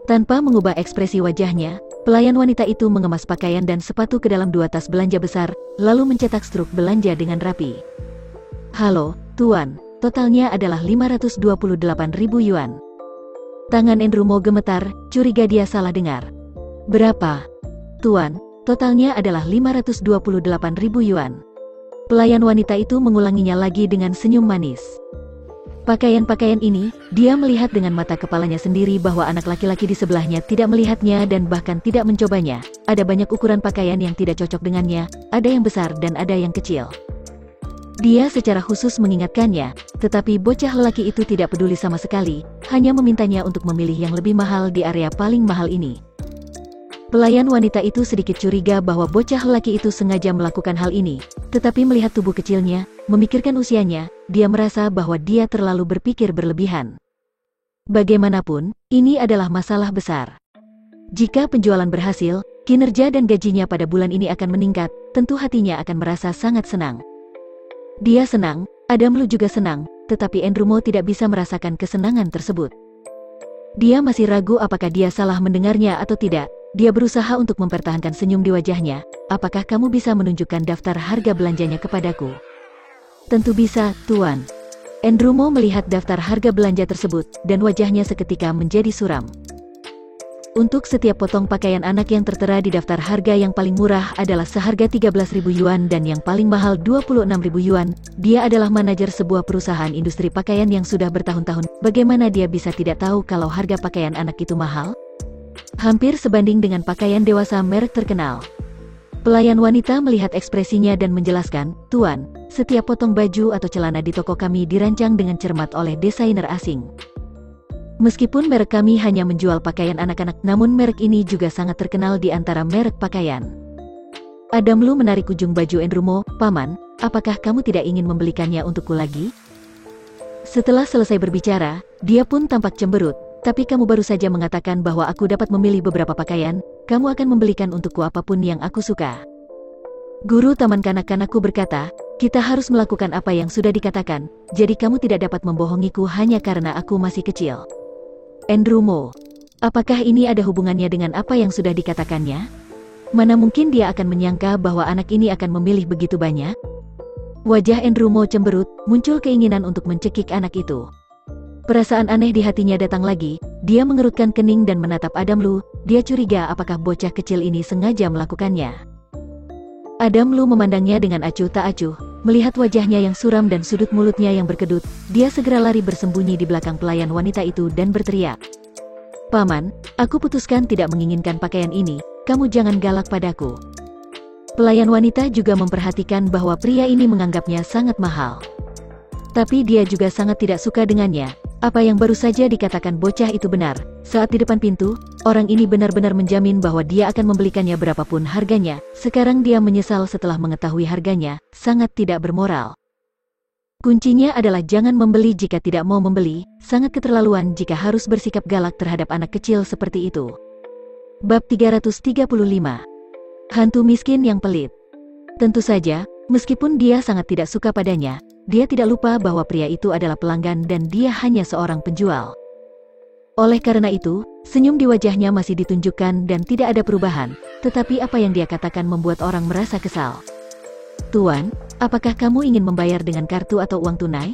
Tanpa mengubah ekspresi wajahnya, pelayan wanita itu mengemas pakaian dan sepatu ke dalam 2 tas belanja besar, lalu mencetak struk belanja dengan rapi. "Halo, Tuan, totalnya adalah 528.000 yuan. Tangan Andrew Mo gemetar, curiga dia salah dengar. "Berapa?" "Tuan, totalnya adalah 528.000 yuan. Pelayan wanita itu mengulanginya lagi dengan senyum manis. Pakaian-pakaian ini, dia melihat dengan mata kepalanya sendiri bahwa anak laki-laki di sebelahnya tidak melihatnya dan bahkan tidak mencobanya. Ada banyak ukuran pakaian yang tidak cocok dengannya, ada yang besar dan ada yang kecil. Dia secara khusus mengingatkannya, tetapi bocah lelaki itu tidak peduli sama sekali, hanya memintanya untuk memilih yang lebih mahal di area paling mahal ini. Pelayan wanita itu sedikit curiga bahwa bocah lelaki itu sengaja melakukan hal ini, tetapi melihat tubuh kecilnya, memikirkan usianya, dia merasa bahwa dia terlalu berpikir berlebihan. Bagaimanapun, ini adalah masalah besar. Jika penjualan berhasil, kinerja dan gajinya pada bulan ini akan meningkat, tentu hatinya akan merasa sangat senang. Dia senang, Adam Lu juga senang, tetapi Andrew Mo tidak bisa merasakan kesenangan tersebut. Dia masih ragu apakah dia salah mendengarnya atau tidak. Dia berusaha untuk mempertahankan senyum di wajahnya. "Apakah kamu bisa menunjukkan daftar harga belanjanya kepadaku?" "Tentu bisa, Tuan." Andrew Mo melihat daftar harga belanja tersebut, dan wajahnya seketika menjadi suram. Untuk setiap potong pakaian anak yang tertera di daftar harga, yang paling murah adalah seharga 13.000 yuan dan yang paling mahal 26.000 yuan. Dia adalah manajer sebuah perusahaan industri pakaian yang sudah bertahun-tahun. Bagaimana dia bisa tidak tahu kalau harga pakaian anak itu mahal? hampir sebanding dengan pakaian dewasa merek terkenal. Pelayan wanita melihat ekspresinya dan menjelaskan, "Tuan, setiap potong baju atau celana di toko kami dirancang dengan cermat oleh desainer asing. Meskipun merek kami hanya menjual pakaian anak-anak, namun merek ini juga sangat terkenal di antara merek pakaian." Adam Lu menarik ujung baju Enrumo, "Paman, apakah kamu tidak ingin membelikannya untukku lagi?" Setelah selesai berbicara, dia pun tampak cemberut. "Tapi kamu baru saja mengatakan bahwa aku dapat memilih beberapa pakaian, kamu akan membelikan untukku apapun yang aku suka." Guru taman kanak-kanakku berkata, "Kita harus melakukan apa yang sudah dikatakan, jadi kamu tidak dapat membohongiku hanya karena aku masih kecil." Enrumo, apakah ini ada hubungannya dengan apa yang sudah dikatakannya? Mana mungkin dia akan menyangka bahwa anak ini akan memilih begitu banyak? Wajah Enrumo cemberut, muncul keinginan untuk mencekik anak itu. Perasaan aneh di hatinya datang lagi, dia mengerutkan kening dan menatap Adam Lu, dia curiga apakah bocah kecil ini sengaja melakukannya. Adam Lu memandangnya dengan acuh tak acuh, melihat wajahnya yang suram dan sudut mulutnya yang berkedut, dia segera lari bersembunyi di belakang pelayan wanita itu dan berteriak, "Paman, aku putuskan tidak menginginkan pakaian ini, kamu jangan galak padaku." Pelayan wanita juga memperhatikan bahwa pria ini menganggapnya sangat mahal. Tapi dia juga sangat tidak suka dengannya. Apa yang baru saja dikatakan bocah itu benar. Saat di depan pintu, orang ini benar-benar menjamin bahwa dia akan membelikannya berapapun harganya. Sekarang dia menyesal setelah mengetahui harganya, sangat tidak bermoral. Kuncinya adalah jangan membeli jika tidak mau membeli, sangat keterlaluan jika harus bersikap galak terhadap anak kecil seperti itu. Bab 335. Hantu miskin yang pelit. Tentu saja, meskipun dia sangat tidak suka padanya, dia tidak lupa bahwa pria itu adalah pelanggan dan dia hanya seorang penjual. Oleh karena itu, senyum di wajahnya masih ditunjukkan dan tidak ada perubahan, tetapi apa yang dia katakan membuat orang merasa kesal. "Tuan, apakah kamu ingin membayar dengan kartu atau uang tunai?"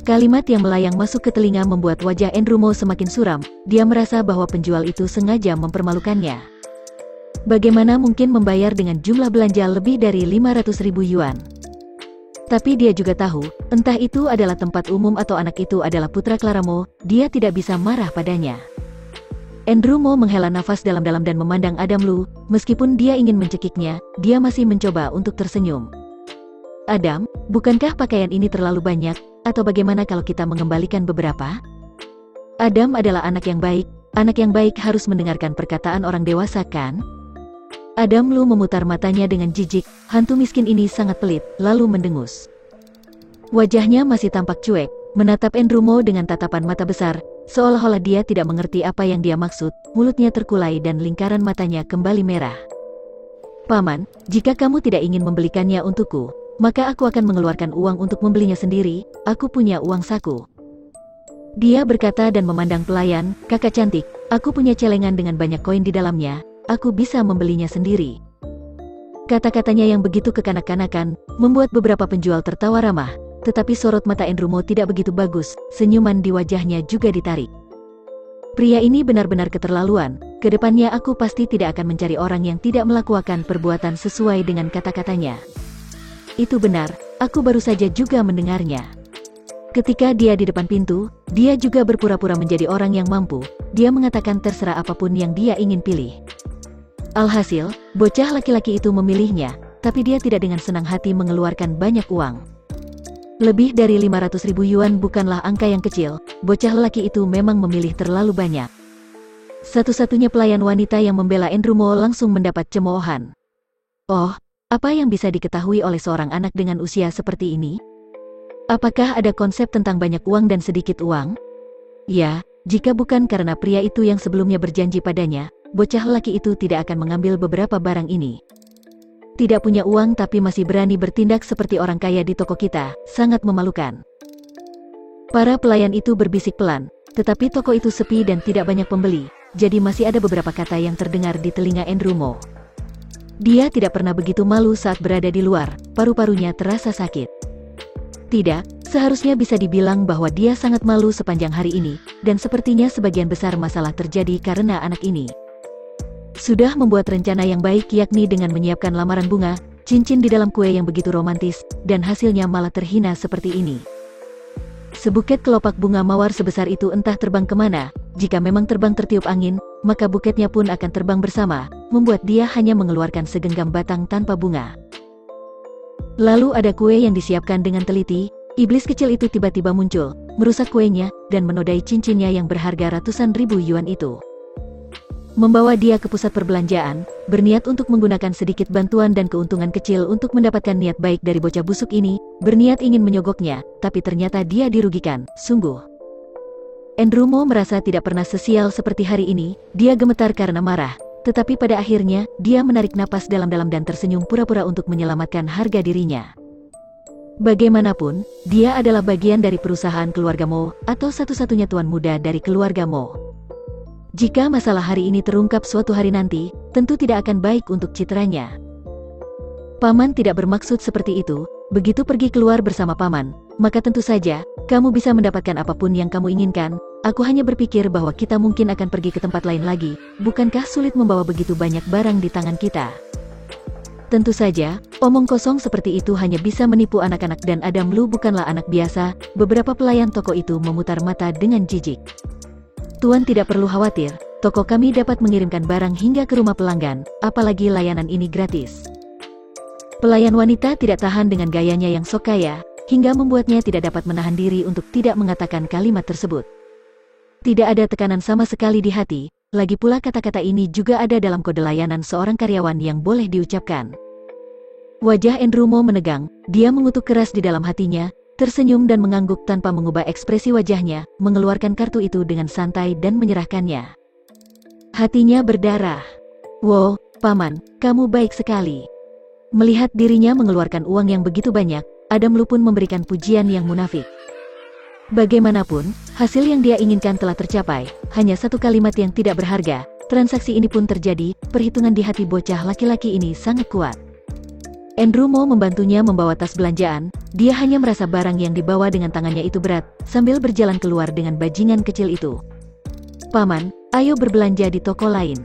Kalimat yang melayang masuk ke telinga membuat wajah Enrumo semakin suram, dia merasa bahwa penjual itu sengaja mempermalukannya. Bagaimana mungkin membayar dengan jumlah belanja lebih dari 500.000 yuan? Tapi dia juga tahu, entah itu adalah tempat umum atau anak itu adalah putra Claramo, dia tidak bisa marah padanya. Enrumo menghela nafas dalam-dalam dan memandang Adam Lu, meskipun dia ingin mencekiknya, dia masih mencoba untuk tersenyum. "Adam, bukankah pakaian ini terlalu banyak, atau bagaimana kalau kita mengembalikan beberapa?" Adam adalah anak yang baik harus mendengarkan perkataan orang dewasa kan? Adam Lu memutar matanya dengan jijik, hantu miskin ini sangat pelit, lalu mendengus. Wajahnya masih tampak cuek, menatap Enrumo dengan tatapan mata besar, seolah-olah dia tidak mengerti apa yang dia maksud, mulutnya terkulai dan lingkaran matanya kembali merah. "Paman, jika kamu tidak ingin membelikannya untukku, maka aku akan mengeluarkan uang untuk membelinya sendiri, aku punya uang saku." Dia berkata dan memandang pelayan, "Kakak cantik, aku punya celengan dengan banyak koin di dalamnya. Aku bisa membelinya sendiri." Kata-katanya yang begitu kekanak-kanakan, membuat beberapa penjual tertawa ramah, tetapi sorot mata Enrumo tidak begitu bagus, senyuman di wajahnya juga ditarik. "Pria ini benar-benar keterlaluan, kedepannya aku pasti tidak akan mencari orang yang tidak melakukan perbuatan sesuai dengan kata-katanya." Itu benar, aku baru saja juga mendengarnya. Ketika dia di depan pintu, dia juga berpura-pura menjadi orang yang mampu, dia mengatakan terserah apapun yang dia ingin pilih. Alhasil, bocah laki-laki itu memilihnya, tapi dia tidak dengan senang hati mengeluarkan banyak uang. Lebih dari 500.000 yuan bukanlah angka yang kecil, bocah lelaki itu memang memilih terlalu banyak. Satu-satunya pelayan wanita yang membela Enrumo langsung mendapat cemoohan. "Oh, apa yang bisa diketahui oleh seorang anak dengan usia seperti ini? Apakah ada konsep tentang banyak uang dan sedikit uang? Ya, jika bukan karena pria itu yang sebelumnya berjanji padanya, bocah lelaki itu tidak akan mengambil beberapa barang ini. Tidak punya uang tapi masih berani bertindak seperti orang kaya di toko kita, sangat memalukan." Para pelayan itu berbisik pelan, tetapi toko itu sepi dan tidak banyak pembeli, jadi masih ada beberapa kata yang terdengar di telinga Enrumo. Dia tidak pernah begitu malu saat berada di luar, paru-parunya terasa sakit. Tidak, seharusnya bisa dibilang bahwa dia sangat malu sepanjang hari ini, dan sepertinya sebagian besar masalah terjadi karena anak ini. Sudah membuat rencana yang baik yakni dengan menyiapkan lamaran bunga, cincin di dalam kue yang begitu romantis, dan hasilnya malah terhina seperti ini. Sebuket kelopak bunga mawar sebesar itu entah terbang kemana, jika memang terbang tertiup angin, maka buketnya pun akan terbang bersama, membuat dia hanya mengeluarkan segenggam batang tanpa bunga. Lalu ada kue yang disiapkan dengan teliti. Iblis kecil itu tiba-tiba muncul, merusak kuenya, dan menodai cincinnya yang berharga ratusan ribu yuan itu. Membawa dia ke pusat perbelanjaan, berniat untuk menggunakan sedikit bantuan dan keuntungan kecil untuk mendapatkan niat baik dari bocah busuk ini, berniat ingin menyogoknya, tapi ternyata dia dirugikan, sungguh. Andrew Mo merasa tidak pernah sesial seperti hari ini, dia gemetar karena marah, tetapi pada akhirnya, dia menarik napas dalam-dalam dan tersenyum pura-pura untuk menyelamatkan harga dirinya. Bagaimanapun, dia adalah bagian dari perusahaan keluarga Mo, atau satu-satunya tuan muda dari keluarga Mo. Jika masalah hari ini terungkap suatu hari nanti, tentu tidak akan baik untuk citranya. Paman tidak bermaksud seperti itu, begitu pergi keluar bersama paman, maka tentu saja, kamu bisa mendapatkan apapun yang kamu inginkan. Aku hanya berpikir bahwa kita mungkin akan pergi ke tempat lain lagi, bukankah sulit membawa begitu banyak barang di tangan kita? Tentu saja, omong kosong seperti itu hanya bisa menipu anak-anak dan Adam Lu bukanlah anak biasa. Beberapa pelayan toko itu memutar mata dengan jijik. Tuan tidak perlu khawatir, toko kami dapat mengirimkan barang hingga ke rumah pelanggan, apalagi layanan ini gratis. Pelayan wanita tidak tahan dengan gayanya yang sok kaya, hingga membuatnya tidak dapat menahan diri untuk tidak mengatakan kalimat tersebut. Tidak ada tekanan sama sekali di hati. Lagi pula kata-kata ini juga ada dalam kode layanan seorang karyawan yang boleh diucapkan. Wajah Andrew Mo menegang, dia mengutuk keras di dalam hatinya, tersenyum dan mengangguk tanpa mengubah ekspresi wajahnya, mengeluarkan kartu itu dengan santai dan menyerahkannya. Hatinya berdarah. Wow, paman, kamu baik sekali. Melihat dirinya mengeluarkan uang yang begitu banyak, Adam Lu pun memberikan pujian yang munafik. Bagaimanapun, hasil yang dia inginkan telah tercapai, hanya satu kalimat yang tidak berharga. Transaksi ini pun terjadi, perhitungan di hati bocah laki-laki ini sangat kuat. Andrew Mo membantunya membawa tas belanjaan, dia hanya merasa barang yang dibawa dengan tangannya itu berat, sambil berjalan keluar dengan bajingan kecil itu. Paman, ayo berbelanja di toko lain.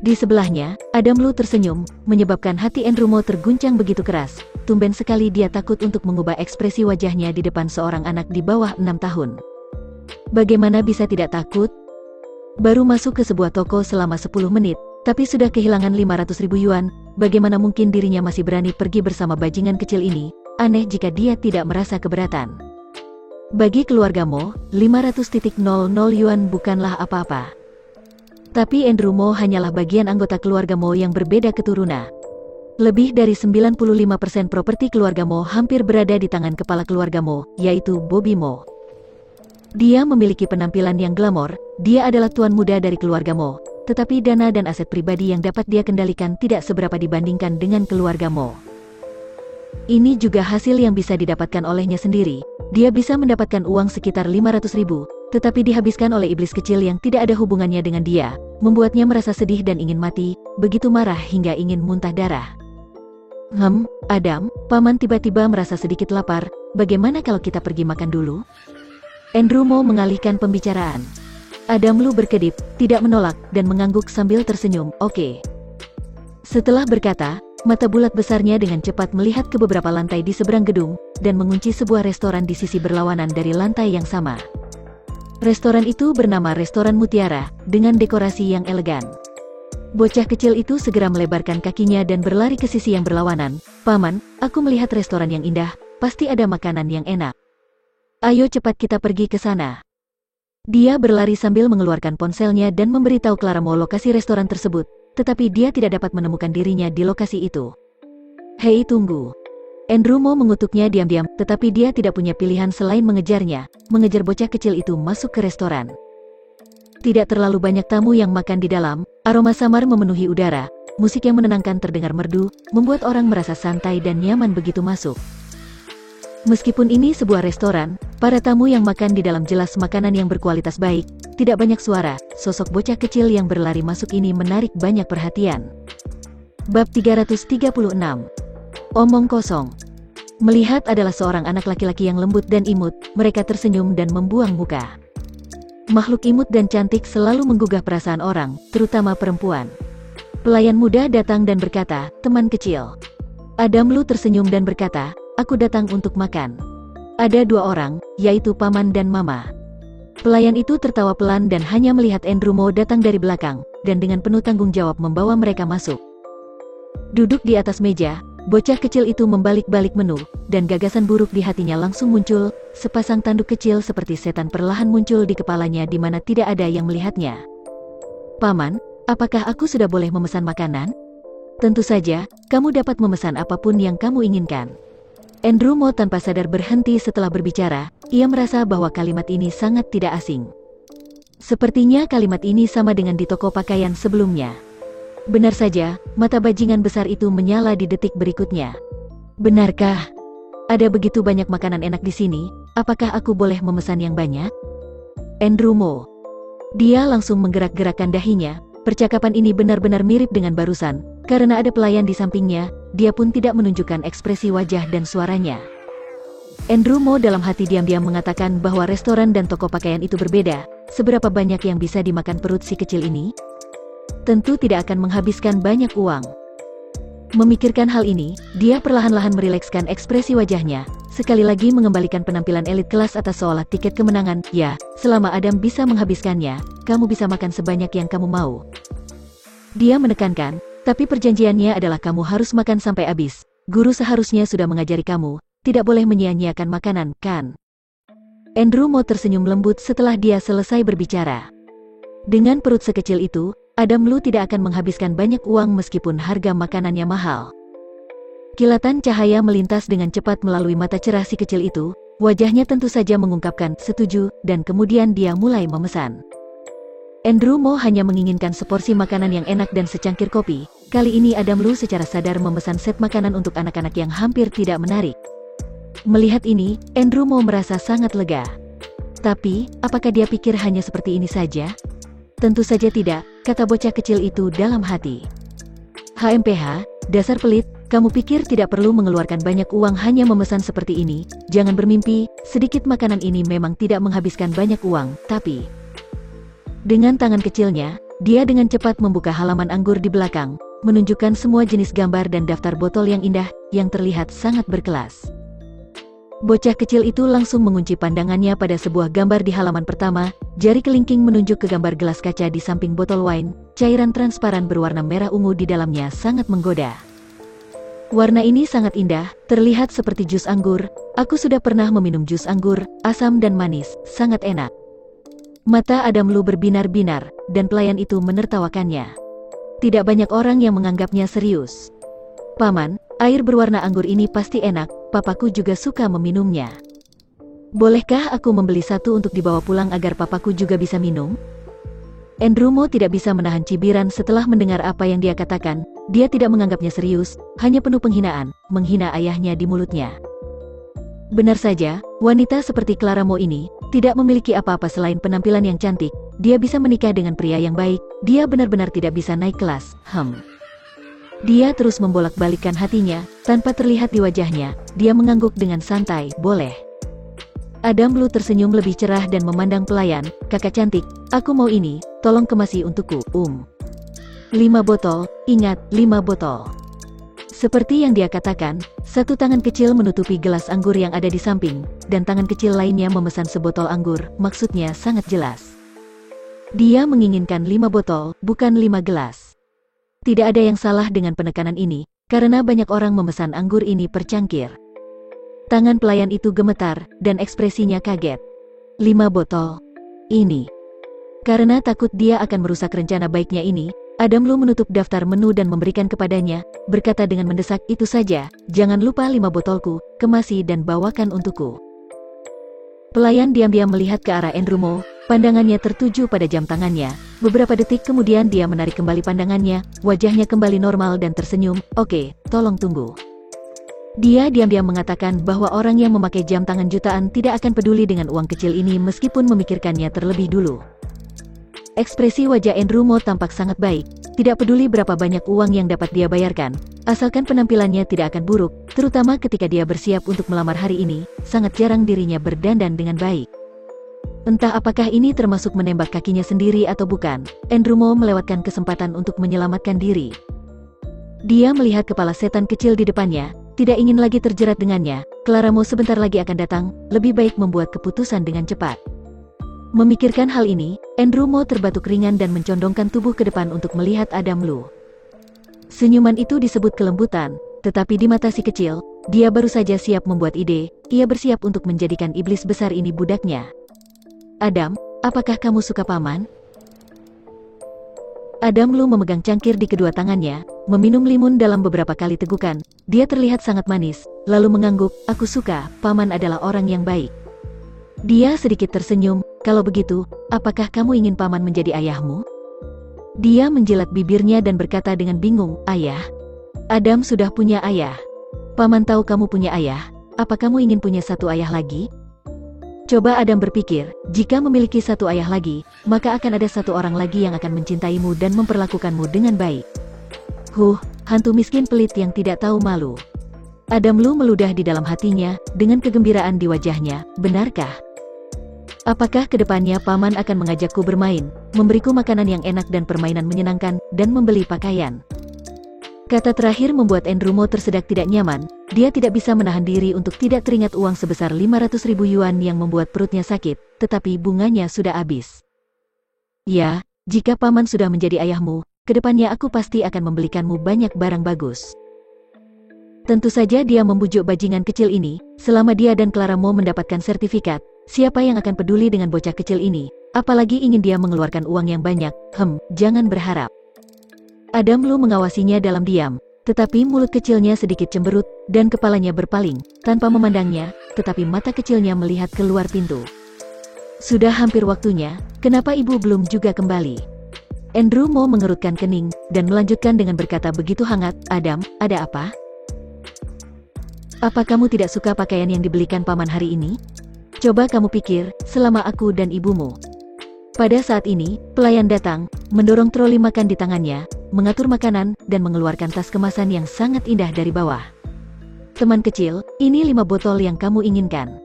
Di sebelahnya, Adam Lu tersenyum, menyebabkan hati Andrew Mo terguncang begitu keras. Tumben sekali dia takut untuk mengubah ekspresi wajahnya di depan seorang anak di bawah 6 tahun. Bagaimana bisa tidak takut? Baru masuk ke sebuah toko selama 10 menit, tapi sudah kehilangan 500 ribu yuan, bagaimana mungkin dirinya masih berani pergi bersama bajingan kecil ini? Aneh jika dia tidak merasa keberatan. Bagi keluarga Mo, 500.00 yuan bukanlah apa-apa. Tapi Andrew Mo hanyalah bagian anggota keluarga Mo yang berbeda keturunan. Lebih dari 95% properti keluarga Mo hampir berada di tangan kepala keluarga Mo, yaitu Bobby Mo. Dia memiliki penampilan yang glamor, dia adalah tuan muda dari keluarga Mo, tetapi dana dan aset pribadi yang dapat dia kendalikan tidak seberapa dibandingkan dengan keluarga Mo. Ini juga hasil yang bisa didapatkan olehnya sendiri, dia bisa mendapatkan uang sekitar 500 ribu, tetapi dihabiskan oleh iblis kecil yang tidak ada hubungannya dengan dia, membuatnya merasa sedih dan ingin mati, begitu marah hingga ingin muntah darah. Adam, paman tiba-tiba merasa sedikit lapar, bagaimana kalau kita pergi makan dulu? Andrew Mo mengalihkan pembicaraan. Adam Lu berkedip, tidak menolak, dan mengangguk sambil tersenyum, oke. Setelah berkata, mata bulat besarnya dengan cepat melihat ke beberapa lantai di seberang gedung, dan mengunci sebuah restoran di sisi berlawanan dari lantai yang sama. Restoran itu bernama Restoran Mutiara, dengan dekorasi yang elegan. Bocah kecil itu segera melebarkan kakinya dan berlari ke sisi yang berlawanan. Paman, aku melihat restoran yang indah, pasti ada makanan yang enak. Ayo cepat kita pergi ke sana. Dia berlari sambil mengeluarkan ponselnya dan memberitahu Clara Mo lokasi restoran tersebut, tetapi dia tidak dapat menemukan dirinya di lokasi itu. Hei tunggu. Andrew Mo mengutuknya diam-diam, tetapi dia tidak punya pilihan selain mengejarnya, mengejar bocah kecil itu masuk ke restoran. Tidak terlalu banyak tamu yang makan di dalam, aroma samar memenuhi udara, musik yang menenangkan terdengar merdu, membuat orang merasa santai dan nyaman begitu masuk. Meskipun ini sebuah restoran, para tamu yang makan di dalam jelas makanan yang berkualitas baik, tidak banyak suara, sosok bocah kecil yang berlari masuk ini menarik banyak perhatian. Bab 336. Omong kosong. Melihat adalah seorang anak laki-laki yang lembut dan imut, mereka tersenyum dan membuang muka. Makhluk imut dan cantik selalu menggugah perasaan orang, terutama perempuan. Pelayan muda datang dan berkata, teman kecil. Adam Lu tersenyum dan berkata, aku datang untuk makan. Ada dua orang, yaitu paman dan mama. Pelayan itu tertawa pelan dan hanya melihat Andrew Mo datang dari belakang, dan dengan penuh tanggung jawab membawa mereka masuk. Duduk di atas meja, bocah kecil itu membalik-balik menu, dan gagasan buruk di hatinya langsung muncul. Sepasang tanduk kecil seperti setan perlahan muncul di kepalanya di mana tidak ada yang melihatnya. Paman, apakah aku sudah boleh memesan makanan? Tentu saja, kamu dapat memesan apapun yang kamu inginkan. Andrew Mo tanpa sadar berhenti setelah berbicara. Ia merasa bahwa kalimat ini sangat tidak asing. Sepertinya kalimat ini sama dengan di toko pakaian sebelumnya. Benar saja, mata bajingan besar itu menyala di detik berikutnya. Benarkah? Ada begitu banyak makanan enak di sini, apakah aku boleh memesan yang banyak? Andrew Mo. Dia langsung menggerak-gerakkan dahinya. Percakapan ini benar-benar mirip dengan barusan, karena ada pelayan di sampingnya. Dia pun tidak menunjukkan ekspresi wajah dan suaranya. Andrew Mo dalam hati diam-diam mengatakan bahwa restoran dan toko pakaian itu berbeda. Seberapa banyak yang bisa dimakan perut si kecil ini? Tentu tidak akan menghabiskan banyak uang. Memikirkan hal ini, dia perlahan-lahan merilekskan ekspresi wajahnya, sekali lagi mengembalikan penampilan elit kelas atas seolah tiket kemenangan. Ya, selama Adam bisa menghabiskannya, kamu bisa makan sebanyak yang kamu mau. Dia menekankan, tapi perjanjiannya adalah kamu harus makan sampai habis. Guru seharusnya sudah mengajari kamu, tidak boleh menyia-nyiakan makanan, kan? Andrew Mo tersenyum lembut setelah dia selesai berbicara. Dengan perut sekecil itu, Adam Lu tidak akan menghabiskan banyak uang meskipun harga makanannya mahal. Kilatan cahaya melintas dengan cepat melalui mata cerah si kecil itu, wajahnya tentu saja mengungkapkan setuju, dan kemudian dia mulai memesan. Andrew Mo hanya menginginkan seporsi makanan yang enak dan secangkir kopi. Kali ini Adam Lu secara sadar memesan set makanan untuk anak-anak yang hampir tidak menarik. Melihat ini, Andrew Mo merasa sangat lega. Tapi, apakah dia pikir hanya seperti ini saja? Tentu saja tidak, kata bocah kecil itu dalam hati. HMPH, dasar pelit, kamu pikir tidak perlu mengeluarkan banyak uang hanya memesan seperti ini? Jangan bermimpi, sedikit makanan ini memang tidak menghabiskan banyak uang, tapi... Dengan tangan kecilnya, dia dengan cepat membuka halaman anggur di belakang, menunjukkan semua jenis gambar dan daftar botol yang indah, yang terlihat sangat berkelas. Bocah kecil itu langsung mengunci pandangannya pada sebuah gambar di halaman pertama. Jari kelingking menunjuk ke gambar gelas kaca di samping botol wine. Cairan transparan berwarna merah ungu di dalamnya sangat menggoda. Warna ini sangat indah, terlihat seperti jus anggur. Aku sudah pernah meminum jus anggur, asam dan manis, sangat enak. Mata Adam Lu berbinar-binar, dan pelayan itu menertawakannya. Tidak banyak orang yang menganggapnya serius. Paman, air berwarna anggur ini pasti enak, papaku juga suka meminumnya. Bolehkah aku membeli satu untuk dibawa pulang agar papaku juga bisa minum? Andrew Mo tidak bisa menahan cibiran setelah mendengar apa yang dia katakan. Dia tidak menganggapnya serius, hanya penuh penghinaan, menghina ayahnya di mulutnya. Benar saja, wanita seperti Clara Mo ini tidak memiliki apa-apa selain penampilan yang cantik. Dia bisa menikah dengan pria yang baik, dia benar-benar tidak bisa naik kelas. Dia terus membolak-balikkan hatinya, tanpa terlihat di wajahnya. Dia mengangguk dengan santai, boleh. Adam Lu tersenyum lebih cerah dan memandang pelayan. Kakak cantik, aku mau ini, tolong kemasi untukku, 5 botol, ingat, 5 botol. Seperti yang dia katakan, satu tangan kecil menutupi gelas anggur yang ada di samping, dan tangan kecil lainnya memesan sebotol anggur, maksudnya sangat jelas. Dia menginginkan 5 botol, bukan 5 gelas. Tidak ada yang salah dengan penekanan ini, karena banyak orang memesan anggur ini per cangkir. Tangan pelayan itu gemetar, dan ekspresinya kaget. 5 botol. Ini. Karena takut dia akan merusak rencana baiknya ini, Adam Lu menutup daftar menu dan memberikan kepadanya, berkata dengan mendesak, itu saja, jangan lupa 5 botolku, kemasi dan bawakan untukku. Pelayan diam-diam melihat ke arah Andrew Mo, pandangannya tertuju pada jam tangannya. Beberapa detik kemudian dia menarik kembali pandangannya, wajahnya kembali normal dan tersenyum. Oke, tolong tunggu. Dia diam-diam mengatakan bahwa orang yang memakai jam tangan jutaan tidak akan peduli dengan uang kecil ini meskipun memikirkannya terlebih dulu. Ekspresi wajah Andrew Mo tampak sangat baik, tidak peduli berapa banyak uang yang dapat dia bayarkan, asalkan penampilannya tidak akan buruk, terutama ketika dia bersiap untuk melamar hari ini. Sangat jarang dirinya berdandan dengan baik. Entah apakah ini termasuk menembak kakinya sendiri atau bukan, Andrew Mo melewatkan kesempatan untuk menyelamatkan diri. Dia melihat kepala setan kecil di depannya, tidak ingin lagi terjerat dengannya. Clara Mo sebentar lagi akan datang, lebih baik membuat keputusan dengan cepat. Memikirkan hal ini, Andrew Mo terbatuk ringan dan mencondongkan tubuh ke depan untuk melihat Adam Lu. Senyuman itu disebut kelembutan, tetapi di mata si kecil, dia baru saja siap membuat ide, ia bersiap untuk menjadikan iblis besar ini budaknya. Adam, apakah kamu suka paman? Adam Lu memegang cangkir di kedua tangannya, meminum limun dalam beberapa kali tegukan. Dia terlihat sangat manis, lalu mengangguk, aku suka, paman adalah orang yang baik. Dia sedikit tersenyum, kalau begitu, apakah kamu ingin paman menjadi ayahmu? Dia menjilat bibirnya dan berkata dengan bingung, ayah? Adam sudah punya ayah. Paman tahu kamu punya ayah, apa kamu ingin punya satu ayah lagi? Coba Adam berpikir, jika memiliki satu ayah lagi, maka akan ada satu orang lagi yang akan mencintaimu dan memperlakukanmu dengan baik. Hantu miskin pelit yang tidak tahu malu. Adam Lu meludah di dalam hatinya, dengan kegembiraan di wajahnya, benarkah? Apakah kedepannya paman akan mengajakku bermain, memberiku makanan yang enak dan permainan menyenangkan, dan membeli pakaian? Kata terakhir membuat Andrew Mo tersedak tidak nyaman, dia tidak bisa menahan diri untuk tidak teringat uang sebesar 500.000 yuan yang membuat perutnya sakit, tetapi bunganya sudah habis. Ya, jika paman sudah menjadi ayahmu, kedepannya aku pasti akan membelikanmu banyak barang bagus. Tentu saja dia membujuk bajingan kecil ini, selama dia dan Clara Mo mendapatkan sertifikat, siapa yang akan peduli dengan bocah kecil ini, apalagi ingin dia mengeluarkan uang yang banyak, jangan berharap. Adam Lu mengawasinya dalam diam, tetapi mulut kecilnya sedikit cemberut, dan kepalanya berpaling, tanpa memandangnya, tetapi mata kecilnya melihat keluar pintu. Sudah hampir waktunya, kenapa ibu belum juga kembali? Andrew Mo mengerutkan kening, dan melanjutkan dengan berkata begitu hangat, Adam, ada apa? Apa kamu tidak suka pakaian yang dibelikan paman hari ini? Coba kamu pikir, selama aku dan ibumu. Pada saat ini, pelayan datang, mendorong troli makan di tangannya, mengatur makanan, dan mengeluarkan tas kemasan yang sangat indah dari bawah. Teman kecil, ini 5 botol yang kamu inginkan.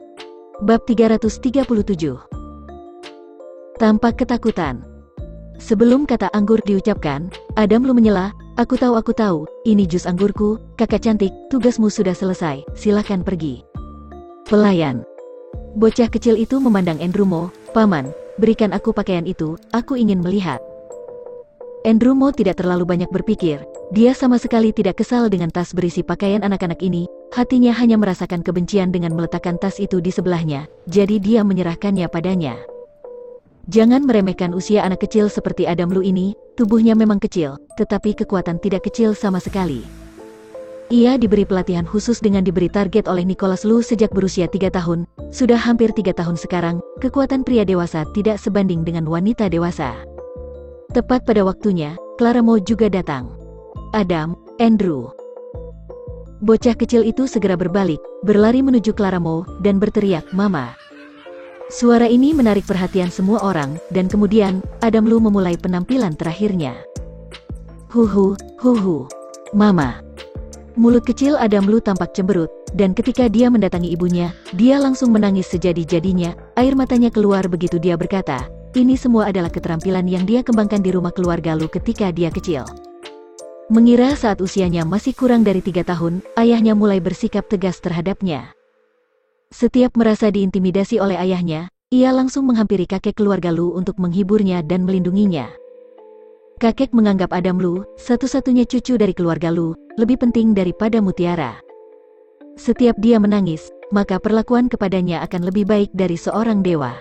Bab 337. Tampak ketakutan. Sebelum kata anggur diucapkan, Adam Lu menyela, aku tahu, ini jus anggurku, kakak cantik, tugasmu sudah selesai, silakan pergi. Pelayan. Bocah kecil itu memandang Andrew Mo, paman, berikan aku pakaian itu, aku ingin melihat. Andrew Mo tidak terlalu banyak berpikir, dia sama sekali tidak kesal dengan tas berisi pakaian anak-anak ini, hatinya hanya merasakan kebencian dengan meletakkan tas itu di sebelahnya, jadi dia menyerahkannya padanya. Jangan meremehkan usia anak kecil seperti Adam Lu ini, tubuhnya memang kecil, tetapi kekuatan tidak kecil sama sekali. Ia diberi pelatihan khusus dengan diberi target oleh Nicholas Lu sejak berusia 3 tahun, sudah hampir 3 tahun sekarang, kekuatan pria dewasa tidak sebanding dengan wanita dewasa. Tepat pada waktunya, Clara Mo juga datang. Adam, Andrew. Bocah kecil itu segera berbalik, berlari menuju Clara Mo, dan berteriak, Mama. Suara ini menarik perhatian semua orang, dan kemudian, Adam Lu memulai penampilan terakhirnya. Mama. Mulut kecil Adam Lu tampak cemberut, dan ketika dia mendatangi ibunya, dia langsung menangis sejadi-jadinya, air matanya keluar begitu dia berkata, ini semua adalah keterampilan yang dia kembangkan di rumah keluarga Lu ketika dia kecil. Mengira saat usianya masih kurang dari 3 tahun, ayahnya mulai bersikap tegas terhadapnya. Setiap merasa diintimidasi oleh ayahnya, ia langsung menghampiri kakek keluarga Lu untuk menghiburnya dan melindunginya. Kakek menganggap Adam Lu, satu-satunya cucu dari keluarga Lu, lebih penting daripada mutiara. Setiap dia menangis, maka perlakuan kepadanya akan lebih baik dari seorang dewa.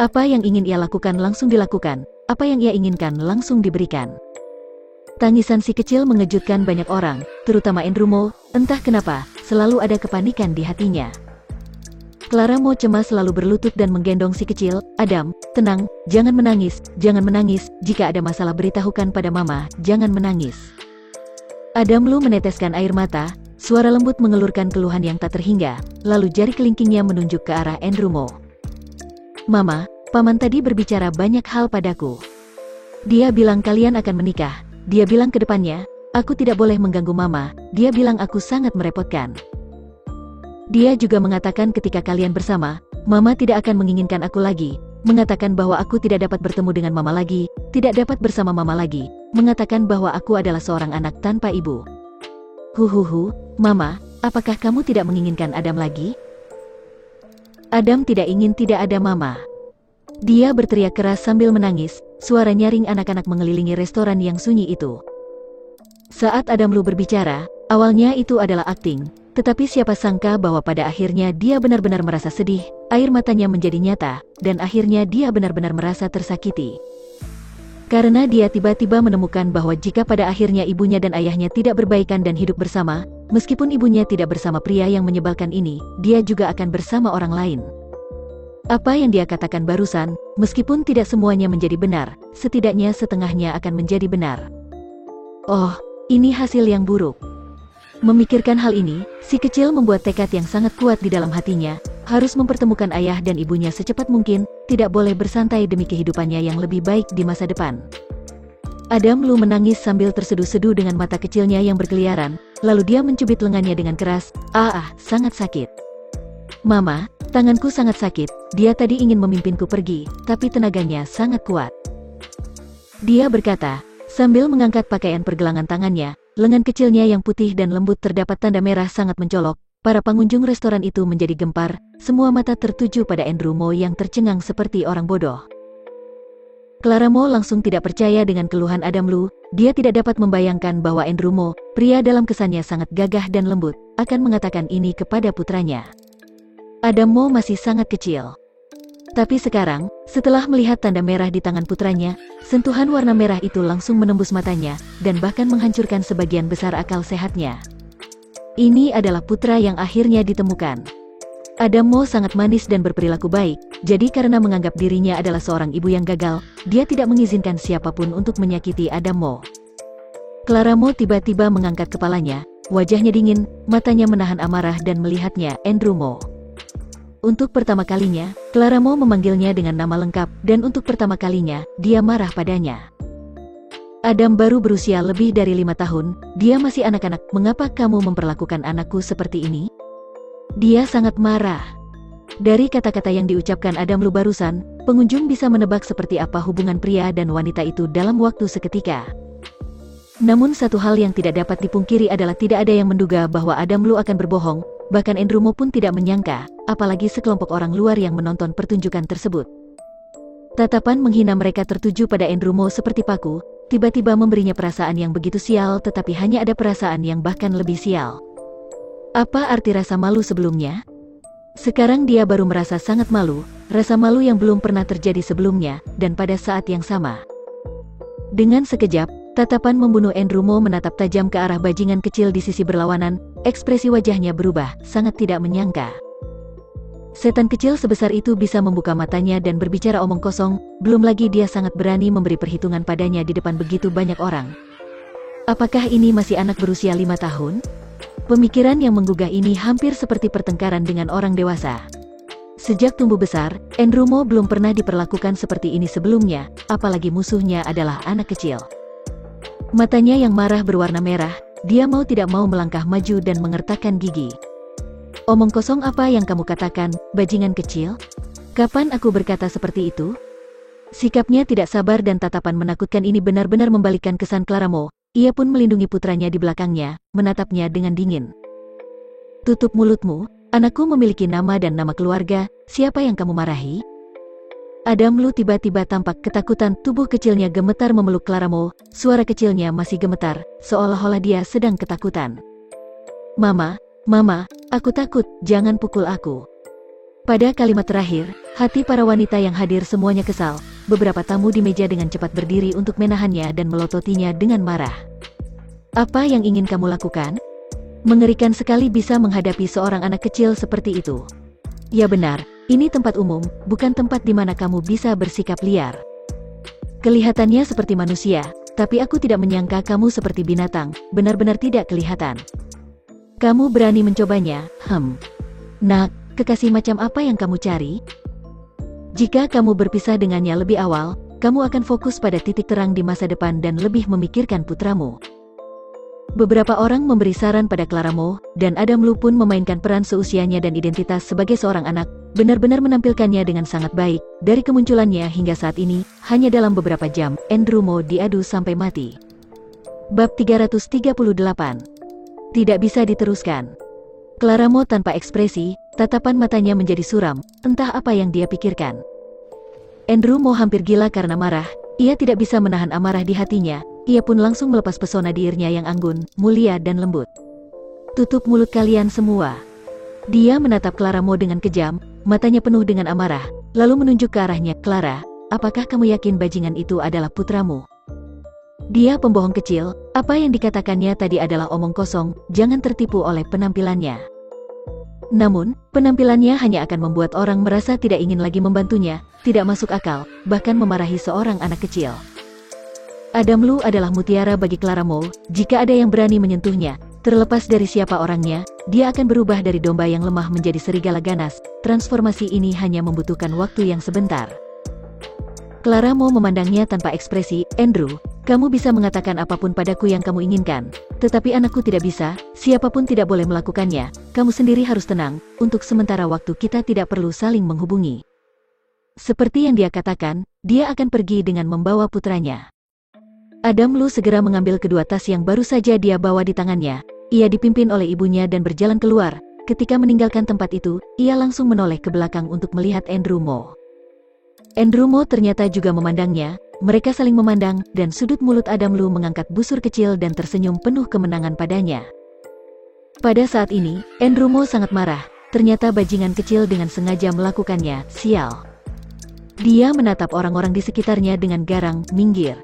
Apa yang ingin ia lakukan langsung dilakukan, apa yang ia inginkan langsung diberikan. Tangisan si kecil mengejutkan banyak orang, terutama Andrew Mo, entah kenapa, selalu ada kepanikan di hatinya. Clara Mo cemas selalu berlutut dan menggendong si kecil, Adam, tenang, jangan menangis, jika ada masalah beritahukan pada mama, jangan menangis. Adam Lu meneteskan air mata, suara lembut mengelurkan keluhan yang tak terhingga, lalu jari kelingkingnya menunjuk ke arah Andrew Mo. Mama, paman tadi berbicara banyak hal padaku. Dia bilang kalian akan menikah, dia bilang ke depannya, aku tidak boleh mengganggu mama, dia bilang aku sangat merepotkan. Dia juga mengatakan ketika kalian bersama, mama tidak akan menginginkan aku lagi, mengatakan bahwa aku tidak dapat bertemu dengan mama lagi, tidak dapat bersama mama lagi, mengatakan bahwa aku adalah seorang anak tanpa ibu. Mama, apakah kamu tidak menginginkan Adam lagi? Adam tidak ingin tidak ada mama. Dia berteriak keras sambil menangis, suara nyaring anak-anak mengelilingi restoran yang sunyi itu. Saat Adam Lu berbicara, awalnya itu adalah akting, tetapi siapa sangka bahwa pada akhirnya dia benar-benar merasa sedih, air matanya menjadi nyata, dan akhirnya dia benar-benar merasa tersakiti. Karena dia tiba-tiba menemukan bahwa jika pada akhirnya ibunya dan ayahnya tidak berbaikan dan hidup bersama, meskipun ibunya tidak bersama pria yang menyebalkan ini, dia juga akan bersama orang lain. Apa yang dia katakan barusan, meskipun tidak semuanya menjadi benar, setidaknya setengahnya akan menjadi benar. Oh, ini hasil yang buruk. Memikirkan hal ini, si kecil membuat tekad yang sangat kuat di dalam hatinya, harus mempertemukan ayah dan ibunya secepat mungkin, tidak boleh bersantai demi kehidupannya yang lebih baik di masa depan. Adam Lu menangis sambil terseduh-seduh dengan mata kecilnya yang berkeliaran, lalu dia mencubit lengannya dengan keras, sangat sakit. Mama, tanganku sangat sakit, dia tadi ingin memimpinku pergi, tapi tenaganya sangat kuat. Dia berkata, sambil mengangkat pakaian pergelangan tangannya, lengan kecilnya yang putih dan lembut terdapat tanda merah sangat mencolok. Para pengunjung restoran itu menjadi gempar, semua mata tertuju pada Andrew Mo yang tercengang seperti orang bodoh. Clara Mo langsung tidak percaya dengan keluhan Adam Lu, dia tidak dapat membayangkan bahwa Andrew Mo, pria dalam kesannya sangat gagah dan lembut, akan mengatakan ini kepada putranya. Adam Mo masih sangat kecil. Tapi sekarang, setelah melihat tanda merah di tangan putranya, sentuhan warna merah itu langsung menembus matanya, dan bahkan menghancurkan sebagian besar akal sehatnya. Ini adalah putra yang akhirnya ditemukan. Adam Mo sangat manis dan berperilaku baik, jadi karena menganggap dirinya adalah seorang ibu yang gagal, dia tidak mengizinkan siapapun untuk menyakiti Adam Mo. Clara Mo tiba-tiba mengangkat kepalanya, wajahnya dingin, matanya menahan amarah dan melihatnya, Andrew Mo. Untuk pertama kalinya, Clara Mo memanggilnya dengan nama lengkap, dan untuk pertama kalinya, dia marah padanya. Adam baru berusia lebih dari 5 tahun, dia masih anak-anak, mengapa kamu memperlakukan anakku seperti ini? Dia sangat marah. Dari kata-kata yang diucapkan Adam Lu barusan, pengunjung bisa menebak seperti apa hubungan pria dan wanita itu dalam waktu seketika. Namun satu hal yang tidak dapat dipungkiri adalah tidak ada yang menduga bahwa Adam Lu akan berbohong, bahkan Andrew Mo pun tidak menyangka, apalagi sekelompok orang luar yang menonton pertunjukan tersebut. Tatapan menghina mereka tertuju pada Andrew Mo seperti paku, tiba-tiba memberinya perasaan yang begitu sial tetapi hanya ada perasaan yang bahkan lebih sial. Apa arti rasa malu sebelumnya? Sekarang dia baru merasa sangat malu, rasa malu yang belum pernah terjadi sebelumnya, dan pada saat yang sama. Dengan sekejap, tatapan membunuh Andrew Mo menatap tajam ke arah bajingan kecil di sisi berlawanan, ekspresi wajahnya berubah, sangat tidak menyangka. Setan kecil sebesar itu bisa membuka matanya dan berbicara omong kosong, belum lagi dia sangat berani memberi perhitungan padanya di depan begitu banyak orang. Apakah ini masih anak berusia 5 tahun? Pemikiran yang menggugah ini hampir seperti pertengkaran dengan orang dewasa. Sejak tumbuh besar, Andrew Mo belum pernah diperlakukan seperti ini sebelumnya, apalagi musuhnya adalah anak kecil. Matanya yang marah berwarna merah, dia mau tidak mau melangkah maju dan mengertakkan gigi. Omong kosong apa yang kamu katakan, bajingan kecil? Kapan aku berkata seperti itu? Sikapnya tidak sabar dan tatapan menakutkan ini benar-benar membalikkan kesan Clara Mo. Ia pun melindungi putranya di belakangnya, menatapnya dengan dingin. Tutup mulutmu, anakku memiliki nama dan nama keluarga, siapa yang kamu marahi? Adam Lu tiba-tiba tampak ketakutan, tubuh kecilnya gemetar memeluk Clara Mo, suara kecilnya masih gemetar, seolah-olah dia sedang ketakutan. Mama, aku takut, jangan pukul aku. Pada kalimat terakhir, hati para wanita yang hadir semuanya kesal. Beberapa tamu di meja dengan cepat berdiri untuk menahannya dan melototinya dengan marah. Apa yang ingin kamu lakukan? Mengerikan sekali bisa menghadapi seorang anak kecil seperti itu. Ya benar, ini tempat umum, bukan tempat di mana kamu bisa bersikap liar. Kelihatannya seperti manusia, tapi aku tidak menyangka kamu seperti binatang, benar-benar tidak kelihatan. Kamu berani mencobanya, Nak, kekasih macam apa yang kamu cari? Jika kamu berpisah dengannya lebih awal, kamu akan fokus pada titik terang di masa depan dan lebih memikirkan putramu. Beberapa orang memberi saran pada Clara Mo, dan Adam Lu pun memainkan peran seusianya dan identitas sebagai seorang anak, benar-benar menampilkannya dengan sangat baik. Dari kemunculannya hingga saat ini, hanya dalam beberapa jam, Andrew Mo diadu sampai mati. Bab 338. Tidak bisa diteruskan. Clara Mo tanpa ekspresi, tatapan matanya menjadi suram, entah apa yang dia pikirkan. Andrew Mo hampir gila karena marah. Ia tidak bisa menahan amarah di hatinya. Ia pun langsung melepas pesona dirinya yang anggun, mulia dan lembut. Tutup mulut kalian semua. Dia menatap Clara Mo dengan kejam, matanya penuh dengan amarah, lalu menunjuk ke arahnya. Clara, apakah kamu yakin bajingan itu adalah putramu? Dia pembohong kecil, apa yang dikatakannya tadi adalah omong kosong, jangan tertipu oleh penampilannya. Namun, penampilannya hanya akan membuat orang merasa tidak ingin lagi membantunya, tidak masuk akal, bahkan memarahi seorang anak kecil. Adam Lu adalah mutiara bagi Clara Mo, jika ada yang berani menyentuhnya, terlepas dari siapa orangnya, dia akan berubah dari domba yang lemah menjadi serigala ganas. Transformasi ini hanya membutuhkan waktu yang sebentar. Clara Mo memandangnya tanpa ekspresi. Andrew, kamu bisa mengatakan apapun padaku yang kamu inginkan, tetapi anakku tidak bisa, siapapun tidak boleh melakukannya, kamu sendiri harus tenang, untuk sementara waktu kita tidak perlu saling menghubungi. Seperti yang dia katakan, dia akan pergi dengan membawa putranya. Adam Lu segera mengambil kedua tas yang baru saja dia bawa di tangannya, ia dipimpin oleh ibunya dan berjalan keluar. Ketika meninggalkan tempat itu, ia langsung menoleh ke belakang untuk melihat Andrew Mo. Andrew Mo ternyata juga memandangnya, mereka saling memandang, dan sudut mulut Adam Lu mengangkat busur kecil dan tersenyum penuh kemenangan padanya. Pada saat ini, Andrew Mo sangat marah, ternyata bajingan kecil dengan sengaja melakukannya, sial. Dia menatap orang-orang di sekitarnya dengan garang, minggir.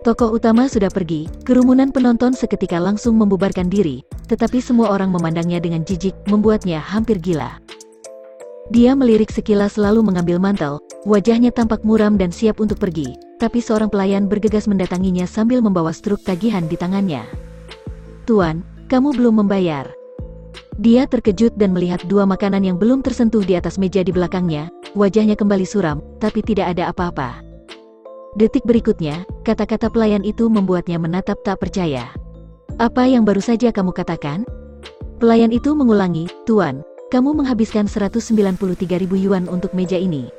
Tokoh utama sudah pergi, kerumunan penonton seketika langsung membubarkan diri, tetapi semua orang memandangnya dengan jijik, membuatnya hampir gila. Dia melirik sekilas lalu mengambil mantel, wajahnya tampak muram dan siap untuk pergi, tapi seorang pelayan bergegas mendatanginya sambil membawa struk tagihan di tangannya. Tuan, kamu belum membayar. Dia terkejut dan melihat dua makanan yang belum tersentuh di atas meja di belakangnya, wajahnya kembali suram, tapi tidak ada apa-apa. Detik berikutnya, kata-kata pelayan itu membuatnya menatap tak percaya. Apa yang baru saja kamu katakan? Pelayan itu mengulangi, Tuan, kamu menghabiskan 193.000 yuan untuk meja ini.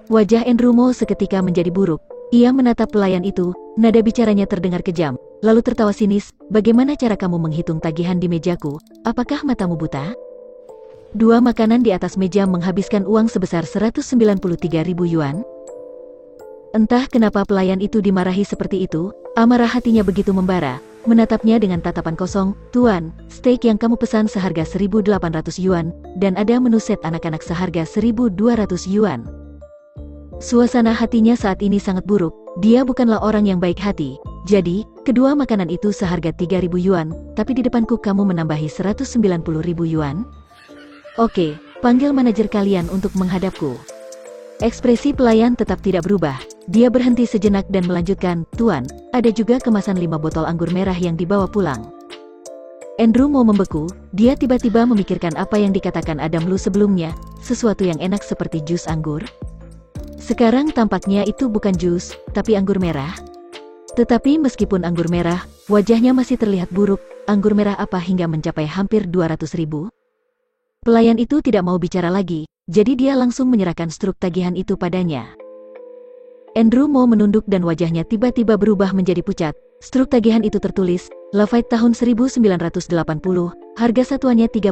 Wajah Andrew Mo seketika menjadi buruk. Ia menatap pelayan itu, nada bicaranya terdengar kejam, lalu tertawa sinis, bagaimana cara kamu menghitung tagihan di mejaku, apakah matamu buta? Dua makanan di atas meja menghabiskan uang sebesar 193.000 yuan. Entah kenapa pelayan itu dimarahi seperti itu, amarah hatinya begitu membara, menatapnya dengan tatapan kosong. Tuan, steak yang kamu pesan seharga 1.800 yuan, dan ada menu set anak-anak seharga 1.200 yuan. Suasana hatinya saat ini sangat buruk, dia bukanlah orang yang baik hati, jadi, kedua makanan itu seharga 3.000 yuan, tapi di depanku kamu menambahi 190.000 yuan? Oke, panggil manajer kalian untuk menghadapku. Ekspresi pelayan tetap tidak berubah. Dia berhenti sejenak dan melanjutkan, Tuan, ada juga kemasan 5 botol anggur merah yang dibawa pulang. Andrew Mo membeku, dia tiba-tiba memikirkan apa yang dikatakan Adam Lu sebelumnya, sesuatu yang enak seperti jus anggur. Sekarang tampaknya itu bukan jus, tapi anggur merah. Tetapi meskipun anggur merah, wajahnya masih terlihat buruk, anggur merah apa hingga mencapai hampir 200.000? Pelayan itu tidak mau bicara lagi, jadi dia langsung menyerahkan struk tagihan itu padanya. Andrew Mo menunduk dan wajahnya tiba-tiba berubah menjadi pucat. Struk tagihan itu tertulis, Lafite tahun 1980, harga satuannya 38.000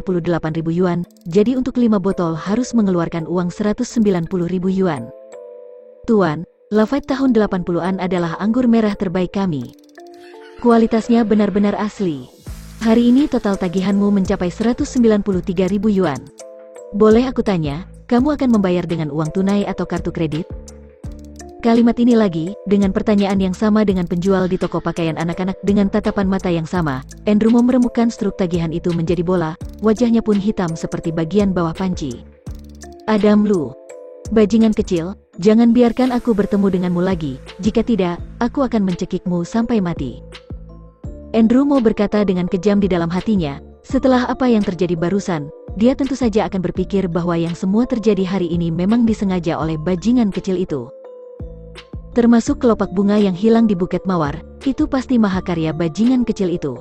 yuan, jadi untuk 5 botol harus mengeluarkan uang 190.000 yuan. Tuan, Lafite tahun 80-an adalah anggur merah terbaik kami. Kualitasnya benar-benar asli. Hari ini total tagihanmu mencapai 193.000 yuan. Boleh aku tanya, kamu akan membayar dengan uang tunai atau kartu kredit? Kalimat ini lagi, dengan pertanyaan yang sama dengan penjual di toko pakaian anak-anak dengan tatapan mata yang sama, Andrew Mo meremukkan struk tagihan itu menjadi bola, wajahnya pun hitam seperti bagian bawah panci. Adam Lu, bajingan kecil, jangan biarkan aku bertemu denganmu lagi, jika tidak, aku akan mencekikmu sampai mati. Andrew Mo berkata dengan kejam di dalam hatinya, setelah apa yang terjadi barusan, dia tentu saja akan berpikir bahwa yang semua terjadi hari ini memang disengaja oleh bajingan kecil itu. Termasuk kelopak bunga yang hilang di Bukit Mawar, itu pasti mahakarya bajingan kecil itu.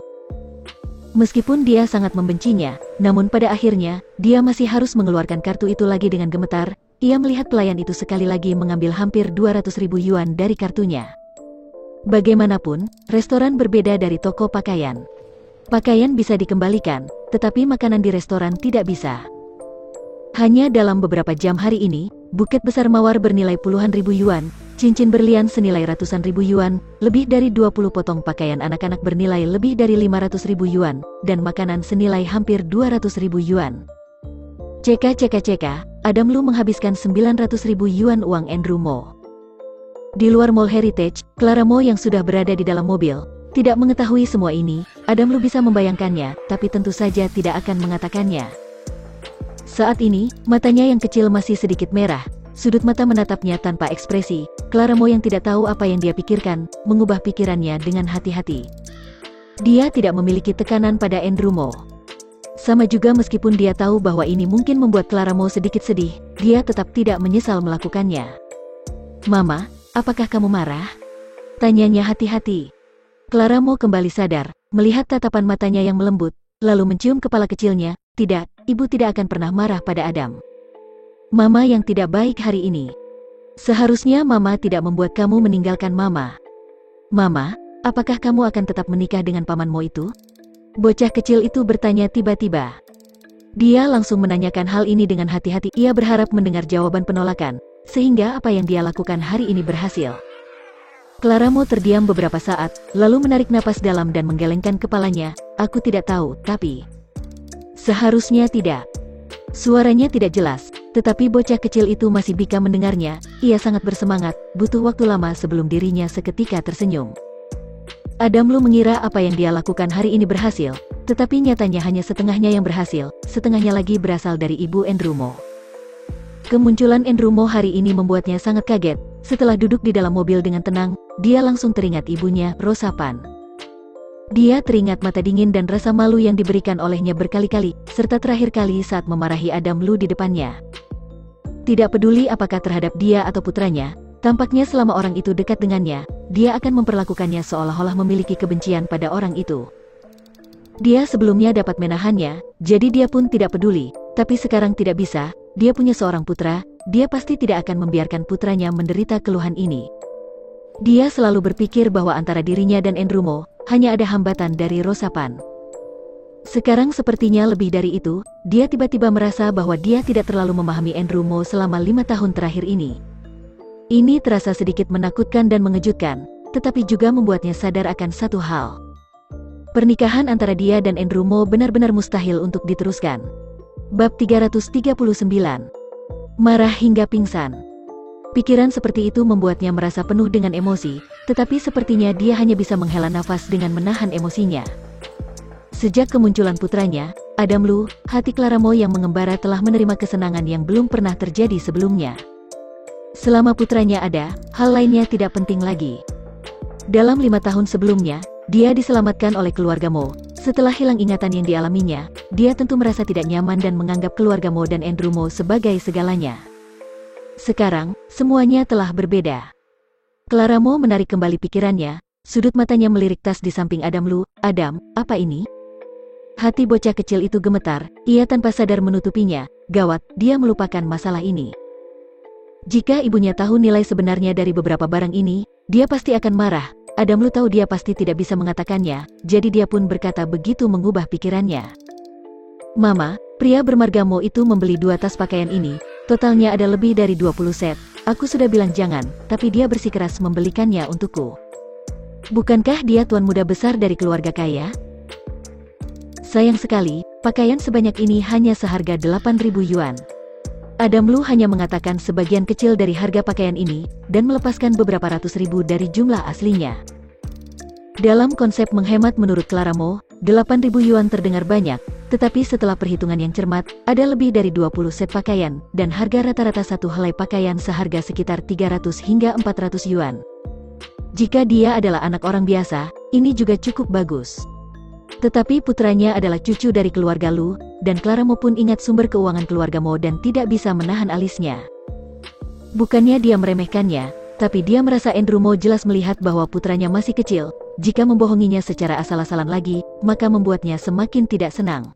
Meskipun dia sangat membencinya, namun pada akhirnya, dia masih harus mengeluarkan kartu itu lagi dengan gemetar. Ia melihat pelayan itu sekali lagi mengambil hampir 200.000 yuan dari kartunya. Bagaimanapun, restoran berbeda dari toko pakaian. Pakaian bisa dikembalikan, tetapi makanan di restoran tidak bisa. Hanya dalam beberapa jam hari ini, buket besar mawar bernilai puluhan ribu yuan, cincin berlian senilai ratusan ribu yuan, lebih dari 20 potong pakaian anak-anak bernilai lebih dari 500 ribu yuan, dan makanan senilai hampir 200 ribu yuan. CK, Adam Lu menghabiskan 900 ribu yuan uang Andrew Mo. Di luar Mall Heritage, Clara Mo yang sudah berada di dalam mobil, tidak mengetahui semua ini. Adam Lu bisa membayangkannya, tapi tentu saja tidak akan mengatakannya. Saat ini, matanya yang kecil masih sedikit merah, sudut mata menatapnya tanpa ekspresi. Clara Mo yang tidak tahu apa yang dia pikirkan, mengubah pikirannya dengan hati-hati. Dia tidak memiliki tekanan pada Andrew Mo. Sama juga meskipun dia tahu bahwa ini mungkin membuat Clara Mo sedikit sedih, dia tetap tidak menyesal melakukannya. "Mama, apakah kamu marah?" tanyanya hati-hati. Clara Mo kembali sadar, melihat tatapan matanya yang melembut, lalu mencium kepala kecilnya. "Tidak, ibu tidak akan pernah marah pada Adam. Mama yang tidak baik hari ini. Seharusnya mama tidak membuat kamu meninggalkan mama." "Mama, apakah kamu akan tetap menikah dengan pamanmu itu?" bocah kecil itu bertanya tiba-tiba. Dia langsung menanyakan hal ini dengan hati-hati. Ia berharap mendengar jawaban penolakan, sehingga apa yang dia lakukan hari ini berhasil. Clara Mo terdiam beberapa saat, lalu menarik napas dalam dan menggelengkan kepalanya. "Aku tidak tahu, tapi..." "Seharusnya tidak." Suaranya tidak jelas, tetapi bocah kecil itu masih bisa mendengarnya. Ia sangat bersemangat, butuh waktu lama sebelum dirinya seketika tersenyum. Adam Lu mengira apa yang dia lakukan hari ini berhasil, tetapi nyatanya hanya setengahnya yang berhasil, setengahnya lagi berasal dari ibu Andrew Mo. Kemunculan Andrew Mo hari ini membuatnya sangat kaget. Setelah duduk di dalam mobil dengan tenang, dia langsung teringat ibunya, Rosa Pan. Dia teringat mata dingin dan rasa malu yang diberikan olehnya berkali-kali, serta terakhir kali saat memarahi Adam Lu di depannya. Tidak peduli apakah terhadap dia atau putranya, tampaknya selama orang itu dekat dengannya, dia akan memperlakukannya seolah-olah memiliki kebencian pada orang itu. Dia sebelumnya dapat menahannya, jadi dia pun tidak peduli, tapi sekarang tidak bisa. Dia punya seorang putra, dia pasti tidak akan membiarkan putranya menderita keluhan ini. Dia selalu berpikir bahwa antara dirinya dan Andrew Mo, hanya ada hambatan dari Rosa Pan. Sekarang sepertinya lebih dari itu, dia tiba-tiba merasa bahwa dia tidak terlalu memahami Andrew Mo selama 5 tahun terakhir ini. Ini terasa sedikit menakutkan dan mengejutkan, tetapi juga membuatnya sadar akan satu hal. Pernikahan antara dia dan Andrew Mo benar-benar mustahil untuk diteruskan. Bab 339. Marah hingga pingsan. Pikiran seperti itu membuatnya merasa penuh dengan emosi, tetapi sepertinya dia hanya bisa menghela nafas dengan menahan emosinya. Sejak kemunculan putranya, Adam Lu, hati Clara Mo yang mengembara telah menerima kesenangan yang belum pernah terjadi sebelumnya. Selama putranya ada, hal lainnya tidak penting lagi. Dalam 5 tahun sebelumnya, dia diselamatkan oleh keluarga Mo. Setelah hilang ingatan yang dialaminya, dia tentu merasa tidak nyaman dan menganggap keluarga Mo dan Andrew Mo sebagai segalanya. Sekarang, semuanya telah berbeda. Clara Mo menarik kembali pikirannya, sudut matanya melirik tas di samping Adam Lu. "Adam, apa ini?" Hati bocah kecil itu gemetar, ia tanpa sadar menutupinya. Gawat, dia melupakan masalah ini. Jika ibunya tahu nilai sebenarnya dari beberapa barang ini, dia pasti akan marah. Adam Lu tahu dia pasti tidak bisa mengatakannya, jadi dia pun berkata begitu mengubah pikirannya. "Mama, pria bermarga Mo itu membeli 2 tas pakaian ini, totalnya ada lebih dari 20 set. Aku sudah bilang jangan, tapi dia bersikeras membelikannya untukku. Bukankah dia tuan muda besar dari keluarga kaya? Sayang sekali, pakaian sebanyak ini hanya seharga 8.000 yuan. Adam Lu hanya mengatakan sebagian kecil dari harga pakaian ini, dan melepaskan beberapa ratus ribu dari jumlah aslinya. Dalam konsep menghemat menurut Clara Mo, 8.000 yuan terdengar banyak, tetapi setelah perhitungan yang cermat, ada lebih dari 20 set pakaian, dan harga rata-rata satu helai pakaian seharga sekitar 300 hingga 400 yuan. Jika dia adalah anak orang biasa, ini juga cukup bagus. Tetapi putranya adalah cucu dari keluarga Lu, dan Clara Mo pun ingat sumber keuangan keluarga Mo dan tidak bisa menahan alisnya. Bukannya dia meremehkannya, tapi dia merasa Andrew Mo jelas melihat bahwa putranya masih kecil. Jika membohonginya secara asal-asalan lagi, maka membuatnya semakin tidak senang.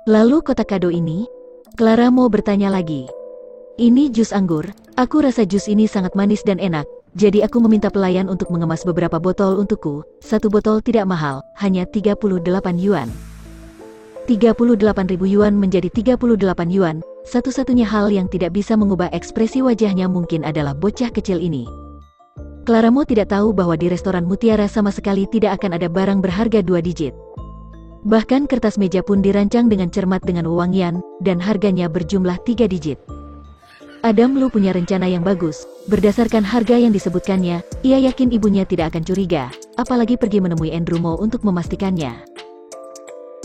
"Lalu kotak kado ini?" Clara Mo bertanya lagi. "Ini jus anggur, aku rasa jus ini sangat manis dan enak. Jadi aku meminta pelayan untuk mengemas beberapa botol untukku. Satu botol tidak mahal, hanya 38 yuan. 38.000 yuan menjadi 38 yuan, satu-satunya hal yang tidak bisa mengubah ekspresi wajahnya mungkin adalah bocah kecil ini. Clara Mo tidak tahu bahwa di restoran Mutiara sama sekali tidak akan ada barang berharga 2 digit. Bahkan kertas meja pun dirancang dengan cermat dengan wewangian, dan harganya berjumlah 3 digit. Adam Lu punya rencana yang bagus. Berdasarkan harga yang disebutkannya, ia yakin ibunya tidak akan curiga, apalagi pergi menemui Andrew Mo untuk memastikannya.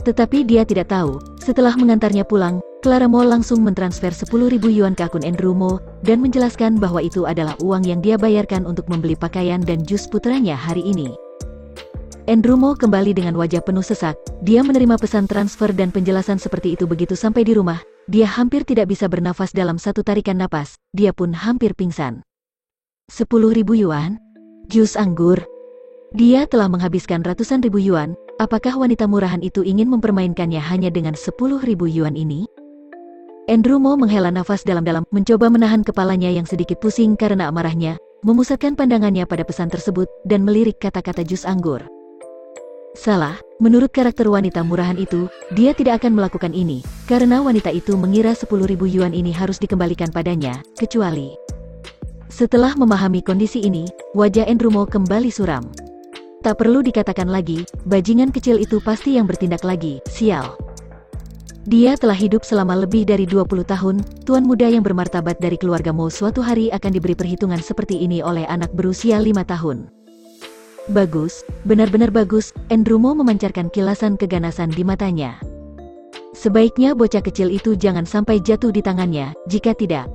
Tetapi dia tidak tahu, setelah mengantarnya pulang, Clara Mo langsung mentransfer 10.000 yuan ke akun Andrew Mo, dan menjelaskan bahwa itu adalah uang yang dia bayarkan untuk membeli pakaian dan jus putranya hari ini. Andrew Mo kembali dengan wajah penuh sesak. Dia menerima pesan transfer dan penjelasan seperti itu begitu sampai di rumah. Dia hampir tidak bisa bernafas dalam satu tarikan napas. Dia pun hampir pingsan. 10.000 yuan? Jus anggur? Dia telah menghabiskan ratusan ribu yuan. Apakah wanita murahan itu ingin mempermainkannya hanya dengan 10.000 yuan ini? Andrew Mo menghela nafas dalam-dalam, mencoba menahan kepalanya yang sedikit pusing karena amarahnya, memusatkan pandangannya pada pesan tersebut, dan melirik kata-kata jus anggur. Salah, menurut karakter wanita murahan itu, dia tidak akan melakukan ini, karena wanita itu mengira 10.000 yuan ini harus dikembalikan padanya, kecuali. Setelah memahami kondisi ini, wajah Andrew Mo kembali suram. Tak perlu dikatakan lagi, bajingan kecil itu pasti yang bertindak lagi, sial. Dia telah hidup selama lebih dari 20 tahun, tuan muda yang bermartabat dari keluarga Mo suatu hari akan diberi perhitungan seperti ini oleh anak berusia 5 tahun. Bagus, benar-benar bagus, Andrew Mo memancarkan kilasan keganasan di matanya. Sebaiknya bocah kecil itu jangan sampai jatuh di tangannya, jika tidak.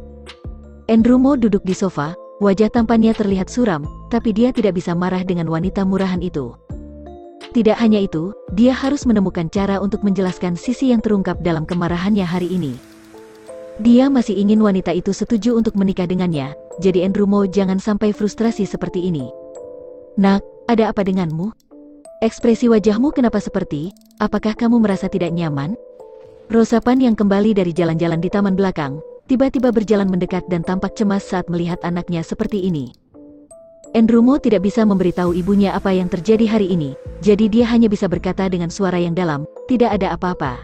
Andrew Mo duduk di sofa, wajah tampannya terlihat suram, tapi dia tidak bisa marah dengan wanita murahan itu. Tidak hanya itu, dia harus menemukan cara untuk menjelaskan sisi yang terungkap dalam kemarahannya hari ini. Dia masih ingin wanita itu setuju untuk menikah dengannya, jadi Andrew Mo jangan sampai frustrasi seperti ini. Nak, ada apa denganmu? Ekspresi wajahmu kenapa seperti, apakah kamu merasa tidak nyaman? Rosapan yang kembali dari jalan-jalan di taman belakang, tiba-tiba berjalan mendekat dan tampak cemas saat melihat anaknya seperti ini. Andrew Mo tidak bisa memberitahu ibunya apa yang terjadi hari ini, jadi dia hanya bisa berkata dengan suara yang dalam, tidak ada apa-apa.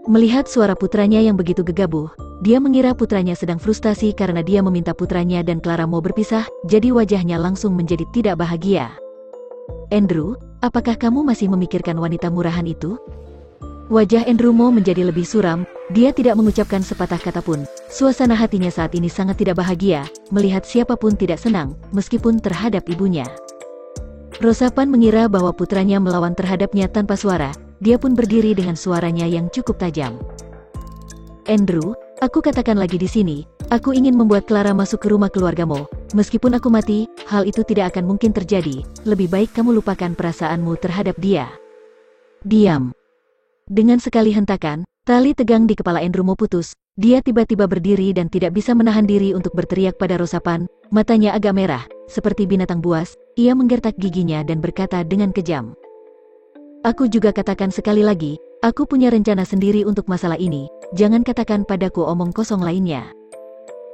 Melihat suara putranya yang begitu gegabah, dia mengira putranya sedang frustasi karena dia meminta putranya dan Clara Mo berpisah, jadi wajahnya langsung menjadi tidak bahagia. Andrew, apakah kamu masih memikirkan wanita murahan itu? Wajah Andrew Mo menjadi lebih suram, dia tidak mengucapkan sepatah kata pun. Suasana hatinya saat ini sangat tidak bahagia, melihat siapapun tidak senang, meskipun terhadap ibunya. Rosapan mengira bahwa putranya melawan terhadapnya tanpa suara, dia pun berdiri dengan suaranya yang cukup tajam. Andrew, aku katakan lagi di sini, aku ingin membuat Clara masuk ke rumah keluargamu. Meskipun aku mati, hal itu tidak akan mungkin terjadi, lebih baik kamu lupakan perasaanmu terhadap dia. Diam. Dengan sekali hentakan, tali tegang di kepala Andrew Mo putus, dia tiba-tiba berdiri dan tidak bisa menahan diri untuk berteriak pada Rosapan, matanya agak merah, seperti binatang buas, ia menggertak giginya dan berkata dengan kejam. Aku juga katakan sekali lagi, aku punya rencana sendiri untuk masalah ini, jangan katakan padaku omong kosong lainnya.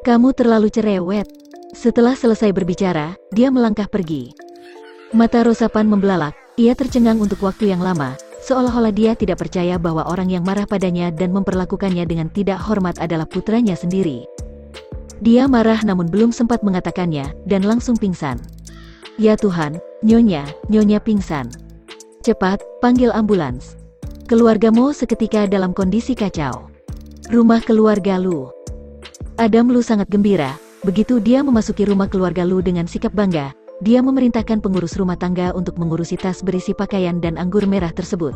Kamu terlalu cerewet. Setelah selesai berbicara, dia melangkah pergi. Mata Rosapan membelalak, ia tercengang untuk waktu yang lama, seolah-olah dia tidak percaya bahwa orang yang marah padanya dan memperlakukannya dengan tidak hormat adalah putranya sendiri. Dia marah namun belum sempat mengatakannya, dan langsung pingsan. Ya Tuhan, Nyonya pingsan. Cepat, panggil ambulans. Keluarga Mo seketika dalam kondisi kacau. Rumah keluarga Lu. Adam Lu sangat gembira, begitu dia memasuki rumah keluarga Lu dengan sikap bangga. Dia memerintahkan pengurus rumah tangga untuk mengurusi tas berisi pakaian dan anggur merah tersebut.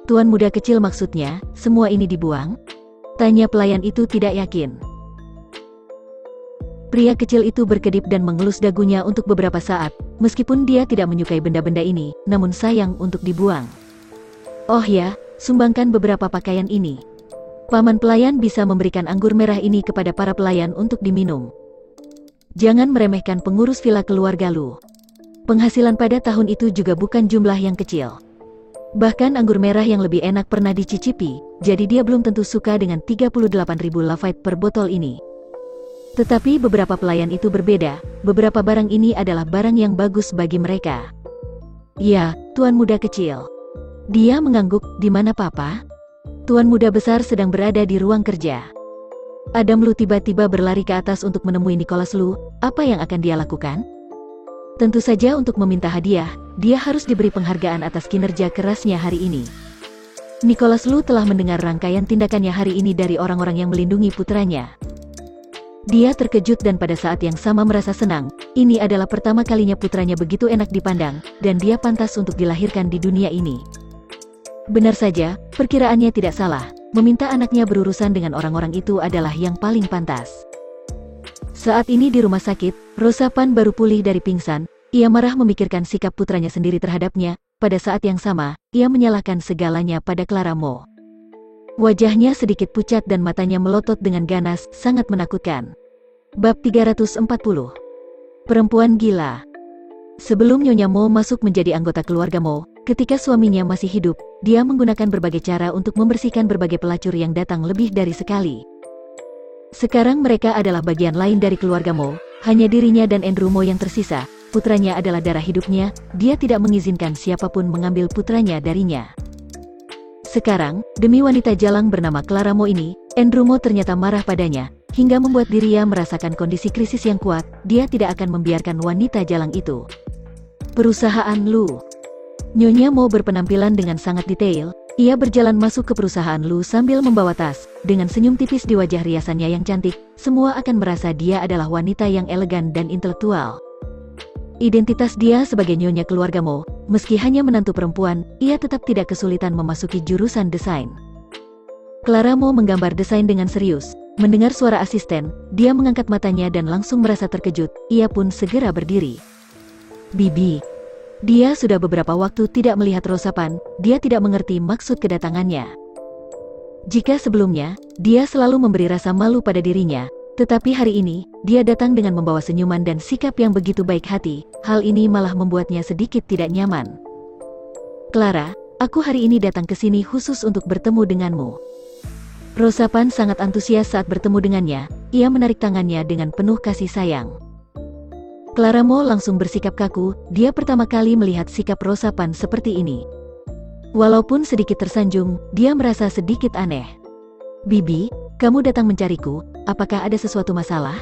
Tuan muda kecil maksudnya, semua ini dibuang? Tanya pelayan itu tidak yakin. Pria kecil itu berkedip dan mengelus dagunya untuk beberapa saat, meskipun dia tidak menyukai benda-benda ini, namun sayang untuk dibuang. Oh ya, sumbangkan beberapa pakaian ini. Paman pelayan bisa memberikan anggur merah ini kepada para pelayan untuk diminum. Jangan meremehkan pengurus villa keluarga Lu. Penghasilan pada tahun itu juga bukan jumlah yang kecil. Bahkan anggur merah yang lebih enak pernah dicicipi, jadi dia belum tentu suka dengan 38.000 lafite per botol ini. Tetapi beberapa pelayan itu berbeda, beberapa barang ini adalah barang yang bagus bagi mereka. Ya, tuan muda kecil. Dia mengangguk, di mana papa? Tuan muda besar sedang berada di ruang kerja. Adam Lu tiba-tiba berlari ke atas untuk menemui Nicholas Lu. Apa yang akan dia lakukan? Tentu saja untuk meminta hadiah, dia harus diberi penghargaan atas kinerja kerasnya hari ini. Nicholas Lu telah mendengar rangkaian tindakannya hari ini dari orang-orang yang melindungi putranya. Dia terkejut dan pada saat yang sama merasa senang. Ini adalah pertama kalinya putranya begitu enak dipandang, dan dia pantas untuk dilahirkan di dunia ini. Benar saja, perkiraannya tidak salah. Meminta anaknya berurusan dengan orang-orang itu adalah yang paling pantas. Saat ini di rumah sakit, Rosapan baru pulih dari pingsan. Ia marah memikirkan sikap putranya sendiri terhadapnya. Pada saat yang sama, ia menyalahkan segalanya pada Clara Mo. Wajahnya sedikit pucat dan matanya melotot dengan ganas, sangat menakutkan. Bab 340. Perempuan gila. Sebelum Nyonya Mo masuk menjadi anggota keluarga Mo, ketika suaminya masih hidup, dia menggunakan berbagai cara untuk membersihkan berbagai pelacur yang datang lebih dari sekali. Sekarang mereka adalah bagian lain dari keluarga Mo, hanya dirinya dan Andrew Mo yang tersisa. Putranya adalah darah hidupnya, dia tidak mengizinkan siapapun mengambil putranya darinya. Sekarang, demi wanita jalang bernama Clara Mo ini, Andrew Mo ternyata marah padanya, hingga membuat dirinya merasakan kondisi krisis yang kuat. Dia tidak akan membiarkan wanita jalang itu. Perusahaan Lu. Nyonya Mo berpenampilan dengan sangat detail. Ia berjalan masuk ke perusahaan Lu sambil membawa tas. Dengan senyum tipis di wajah riasannya yang cantik, semua akan merasa dia adalah wanita yang elegan dan intelektual. Identitas dia sebagai nyonya keluarga Mo, meski hanya menantu perempuan, ia tetap tidak kesulitan memasuki jurusan desain. Clara Mo menggambar desain dengan serius. Mendengar suara asisten, dia mengangkat matanya dan langsung merasa terkejut. Ia pun segera berdiri. Bibi. Dia sudah beberapa waktu tidak melihat Rosapan, dia tidak mengerti maksud kedatangannya. Jika sebelumnya, dia selalu memberi rasa malu pada dirinya, tetapi hari ini, dia datang dengan membawa senyuman dan sikap yang begitu baik hati. Hal ini malah membuatnya sedikit tidak nyaman. Clara, aku hari ini datang ke sini khusus untuk bertemu denganmu. Rosapan sangat antusias saat bertemu dengannya. Ia menarik tangannya dengan penuh kasih sayang. Clara Mo langsung bersikap kaku. Dia pertama kali melihat sikap Rosapan seperti ini. Walaupun sedikit tersanjung, dia merasa sedikit aneh. Bibi, kamu datang mencariku, apakah ada sesuatu masalah?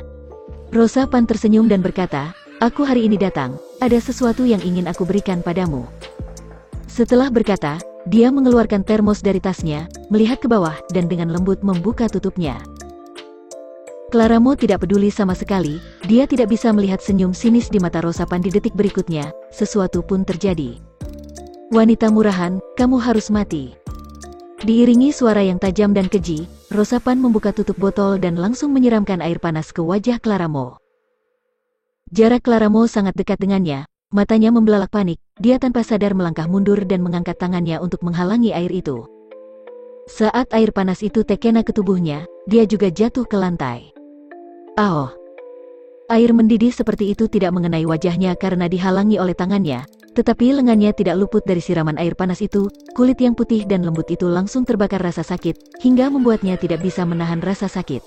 Rosapan tersenyum dan berkata, aku hari ini datang, ada sesuatu yang ingin aku berikan padamu. Setelah berkata, dia mengeluarkan termos dari tasnya, melihat ke bawah dan dengan lembut membuka tutupnya. Clara Mo tidak peduli sama sekali, dia tidak bisa melihat senyum sinis di mata Rosapan di detik berikutnya, sesuatu pun terjadi. Wanita murahan, kamu harus mati. Diiringi suara yang tajam dan keji, Rosapan membuka tutup botol dan langsung menyiramkan air panas ke wajah Clara Mo. Jarak Clara Mo sangat dekat dengannya, matanya membelalak panik, dia tanpa sadar melangkah mundur dan mengangkat tangannya untuk menghalangi air itu. Saat air panas itu terkena ke tubuhnya, dia juga jatuh ke lantai. Oh! Air mendidih seperti itu tidak mengenai wajahnya karena dihalangi oleh tangannya, tetapi lengannya tidak luput dari siraman air panas itu. Kulit yang putih dan lembut itu langsung terbakar rasa sakit, hingga membuatnya tidak bisa menahan rasa sakit.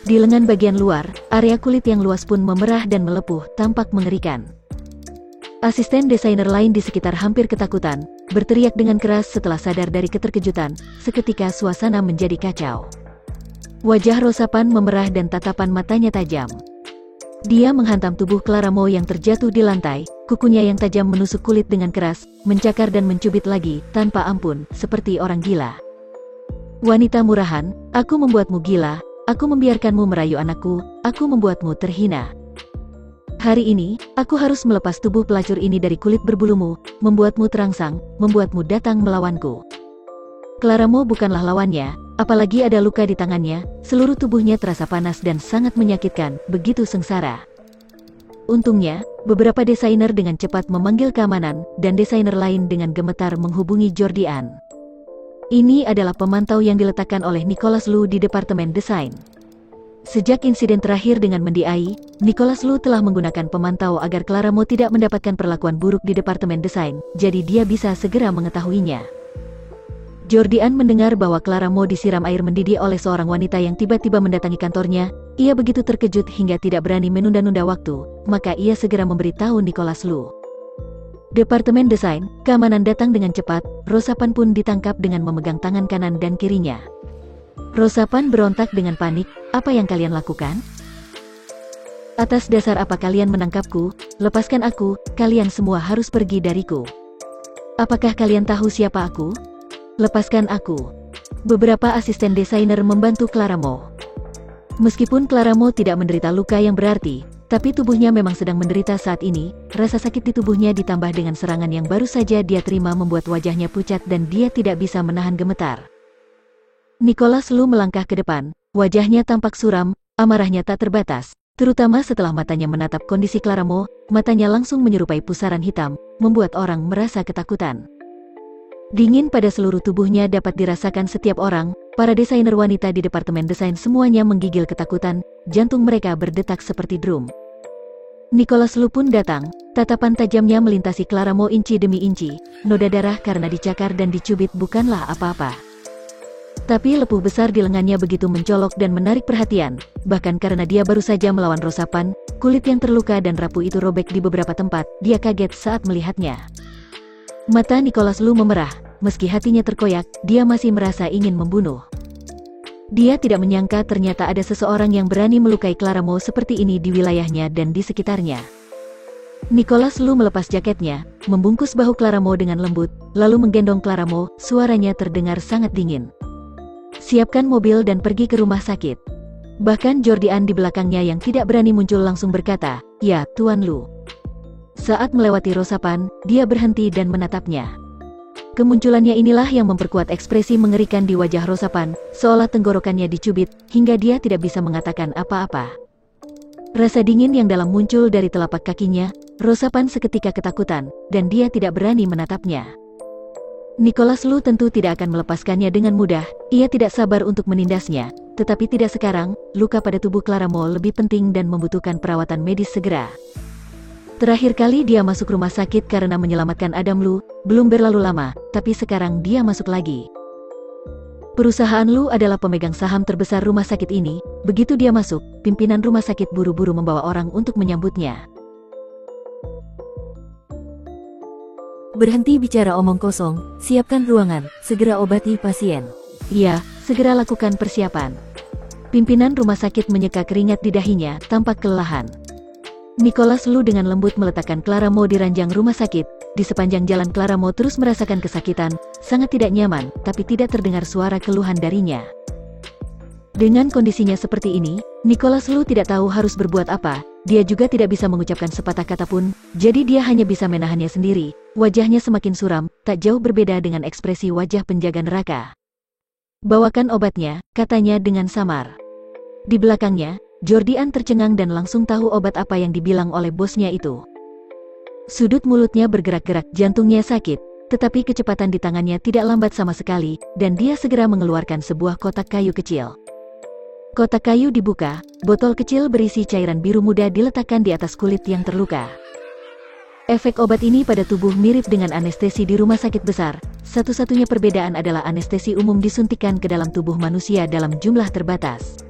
Di lengan bagian luar, area kulit yang luas pun memerah dan melepuh, tampak mengerikan. Asisten desainer lain di sekitar hampir ketakutan, berteriak dengan keras setelah sadar dari keterkejutan. Seketika suasana menjadi kacau. Wajah Rosapan memerah dan tatapan matanya tajam. Dia menghantam tubuh Clara Mo yang terjatuh di lantai, kukunya yang tajam menusuk kulit dengan keras, mencakar dan mencubit lagi, tanpa ampun, seperti orang gila. Wanita murahan, aku membuatmu gila, aku membiarkanmu merayu anakku, aku membuatmu terhina. Hari ini, aku harus melepas tubuh pelacur ini dari kulit berbulumu, membuatmu terangsang, membuatmu datang melawanku. Clara Mo bukanlah lawannya, apalagi ada luka di tangannya, seluruh tubuhnya terasa panas dan sangat menyakitkan, begitu sengsara. Untungnya, beberapa desainer dengan cepat memanggil keamanan, dan desainer lain dengan gemetar menghubungi Jordian. Ini adalah pemantau yang diletakkan oleh Nicholas Lu di Departemen Desain. Sejak insiden terakhir dengan Mendy Ai, Nicholas Lu telah menggunakan pemantau agar Clara Mo tidak mendapatkan perlakuan buruk di Departemen Desain, jadi dia bisa segera mengetahuinya. Jordian mendengar bahwa Clara Mo disiram air mendidih oleh seorang wanita yang tiba-tiba mendatangi kantornya. Ia begitu terkejut hingga tidak berani menunda-nunda waktu, maka ia segera memberitahu Nicholas Lu. Departemen Desain, keamanan datang dengan cepat, Rosapan pun ditangkap dengan memegang tangan kanan dan kirinya. Rosapan berontak dengan panik, "Apa yang kalian lakukan? Atas dasar apa kalian menangkapku? Lepaskan aku, kalian semua harus pergi dariku. Apakah kalian tahu siapa aku? Lepaskan aku." Beberapa asisten desainer membantu Clara Mo. Meskipun Clara Mo tidak menderita luka yang berarti, tapi tubuhnya memang sedang menderita saat ini. Rasa sakit di tubuhnya ditambah dengan serangan yang baru saja dia terima membuat wajahnya pucat dan dia tidak bisa menahan gemetar. Nicholas Lu melangkah ke depan, wajahnya tampak suram, amarahnya tak terbatas, terutama setelah matanya menatap kondisi Clara Mo. Matanya langsung menyerupai pusaran hitam, membuat orang merasa ketakutan. Dingin pada seluruh tubuhnya dapat dirasakan setiap orang. Para desainer wanita di departemen desain semuanya menggigil ketakutan, jantung mereka berdetak seperti drum. Nicholas Lu pun datang, tatapan tajamnya melintasi Clara Mo inci demi inci. Noda darah karena dicakar dan dicubit bukanlah apa-apa. Tapi lepuh besar di lengannya begitu mencolok dan menarik perhatian, bahkan karena dia baru saja melawan Rosapan, kulit yang terluka dan rapuh itu robek di beberapa tempat. Dia kaget saat melihatnya. Mata Nicholas Lu memerah, meski hatinya terkoyak, dia masih merasa ingin membunuh. Dia tidak menyangka ternyata ada seseorang yang berani melukai Clara Mo seperti ini di wilayahnya dan di sekitarnya. Nicholas Lu melepas jaketnya, membungkus bahu Clara Mo dengan lembut, lalu menggendong Clara Mo. Suaranya terdengar sangat dingin. "Siapkan mobil dan pergi ke rumah sakit." Bahkan Jordian di belakangnya yang tidak berani muncul langsung berkata, "Ya, Tuan Lu." Saat melewati Rosapan, dia berhenti dan menatapnya. Kemunculannya inilah yang memperkuat ekspresi mengerikan di wajah Rosapan, seolah tenggorokannya dicubit, hingga dia tidak bisa mengatakan apa-apa. Rasa dingin yang dalam muncul dari telapak kakinya. Rosapan seketika ketakutan, dan dia tidak berani menatapnya. Nicholas Lu tentu tidak akan melepaskannya dengan mudah. Ia tidak sabar untuk menindasnya, tetapi tidak sekarang. Luka pada tubuh Clara Mo lebih penting dan membutuhkan perawatan medis segera. Terakhir kali dia masuk rumah sakit karena menyelamatkan Adam Lu, belum berlalu lama, tapi sekarang dia masuk lagi. Perusahaan Lu adalah pemegang saham terbesar rumah sakit ini. Begitu dia masuk, pimpinan rumah sakit buru-buru membawa orang untuk menyambutnya. "Berhenti bicara omong kosong, siapkan ruangan, segera obati pasien." "Iya, segera lakukan persiapan." Pimpinan rumah sakit menyeka keringat di dahinya, tampak kelelahan. Nicholas Lu dengan lembut meletakkan Clara Mo di ranjang rumah sakit. Di sepanjang jalan Clara Mo terus merasakan kesakitan, sangat tidak nyaman, tapi tidak terdengar suara keluhan darinya. Dengan kondisinya seperti ini, Nicholas Lu tidak tahu harus berbuat apa. Dia juga tidak bisa mengucapkan sepatah kata pun, jadi dia hanya bisa menahannya sendiri. Wajahnya semakin suram, tak jauh berbeda dengan ekspresi wajah penjaga neraka. "Bawakan obatnya," katanya dengan samar. Di belakangnya, Jordian tercengang dan langsung tahu obat apa yang dibilang oleh bosnya itu. Sudut mulutnya bergerak-gerak, jantungnya sakit, tetapi kecepatan di tangannya tidak lambat sama sekali, dan dia segera mengeluarkan sebuah kotak kayu kecil. Kotak kayu dibuka, botol kecil berisi cairan biru muda diletakkan di atas kulit yang terluka. Efek obat ini pada tubuh mirip dengan anestesi di rumah sakit besar. Satu-satunya perbedaan adalah anestesi umum disuntikan ke dalam tubuh manusia dalam jumlah terbatas.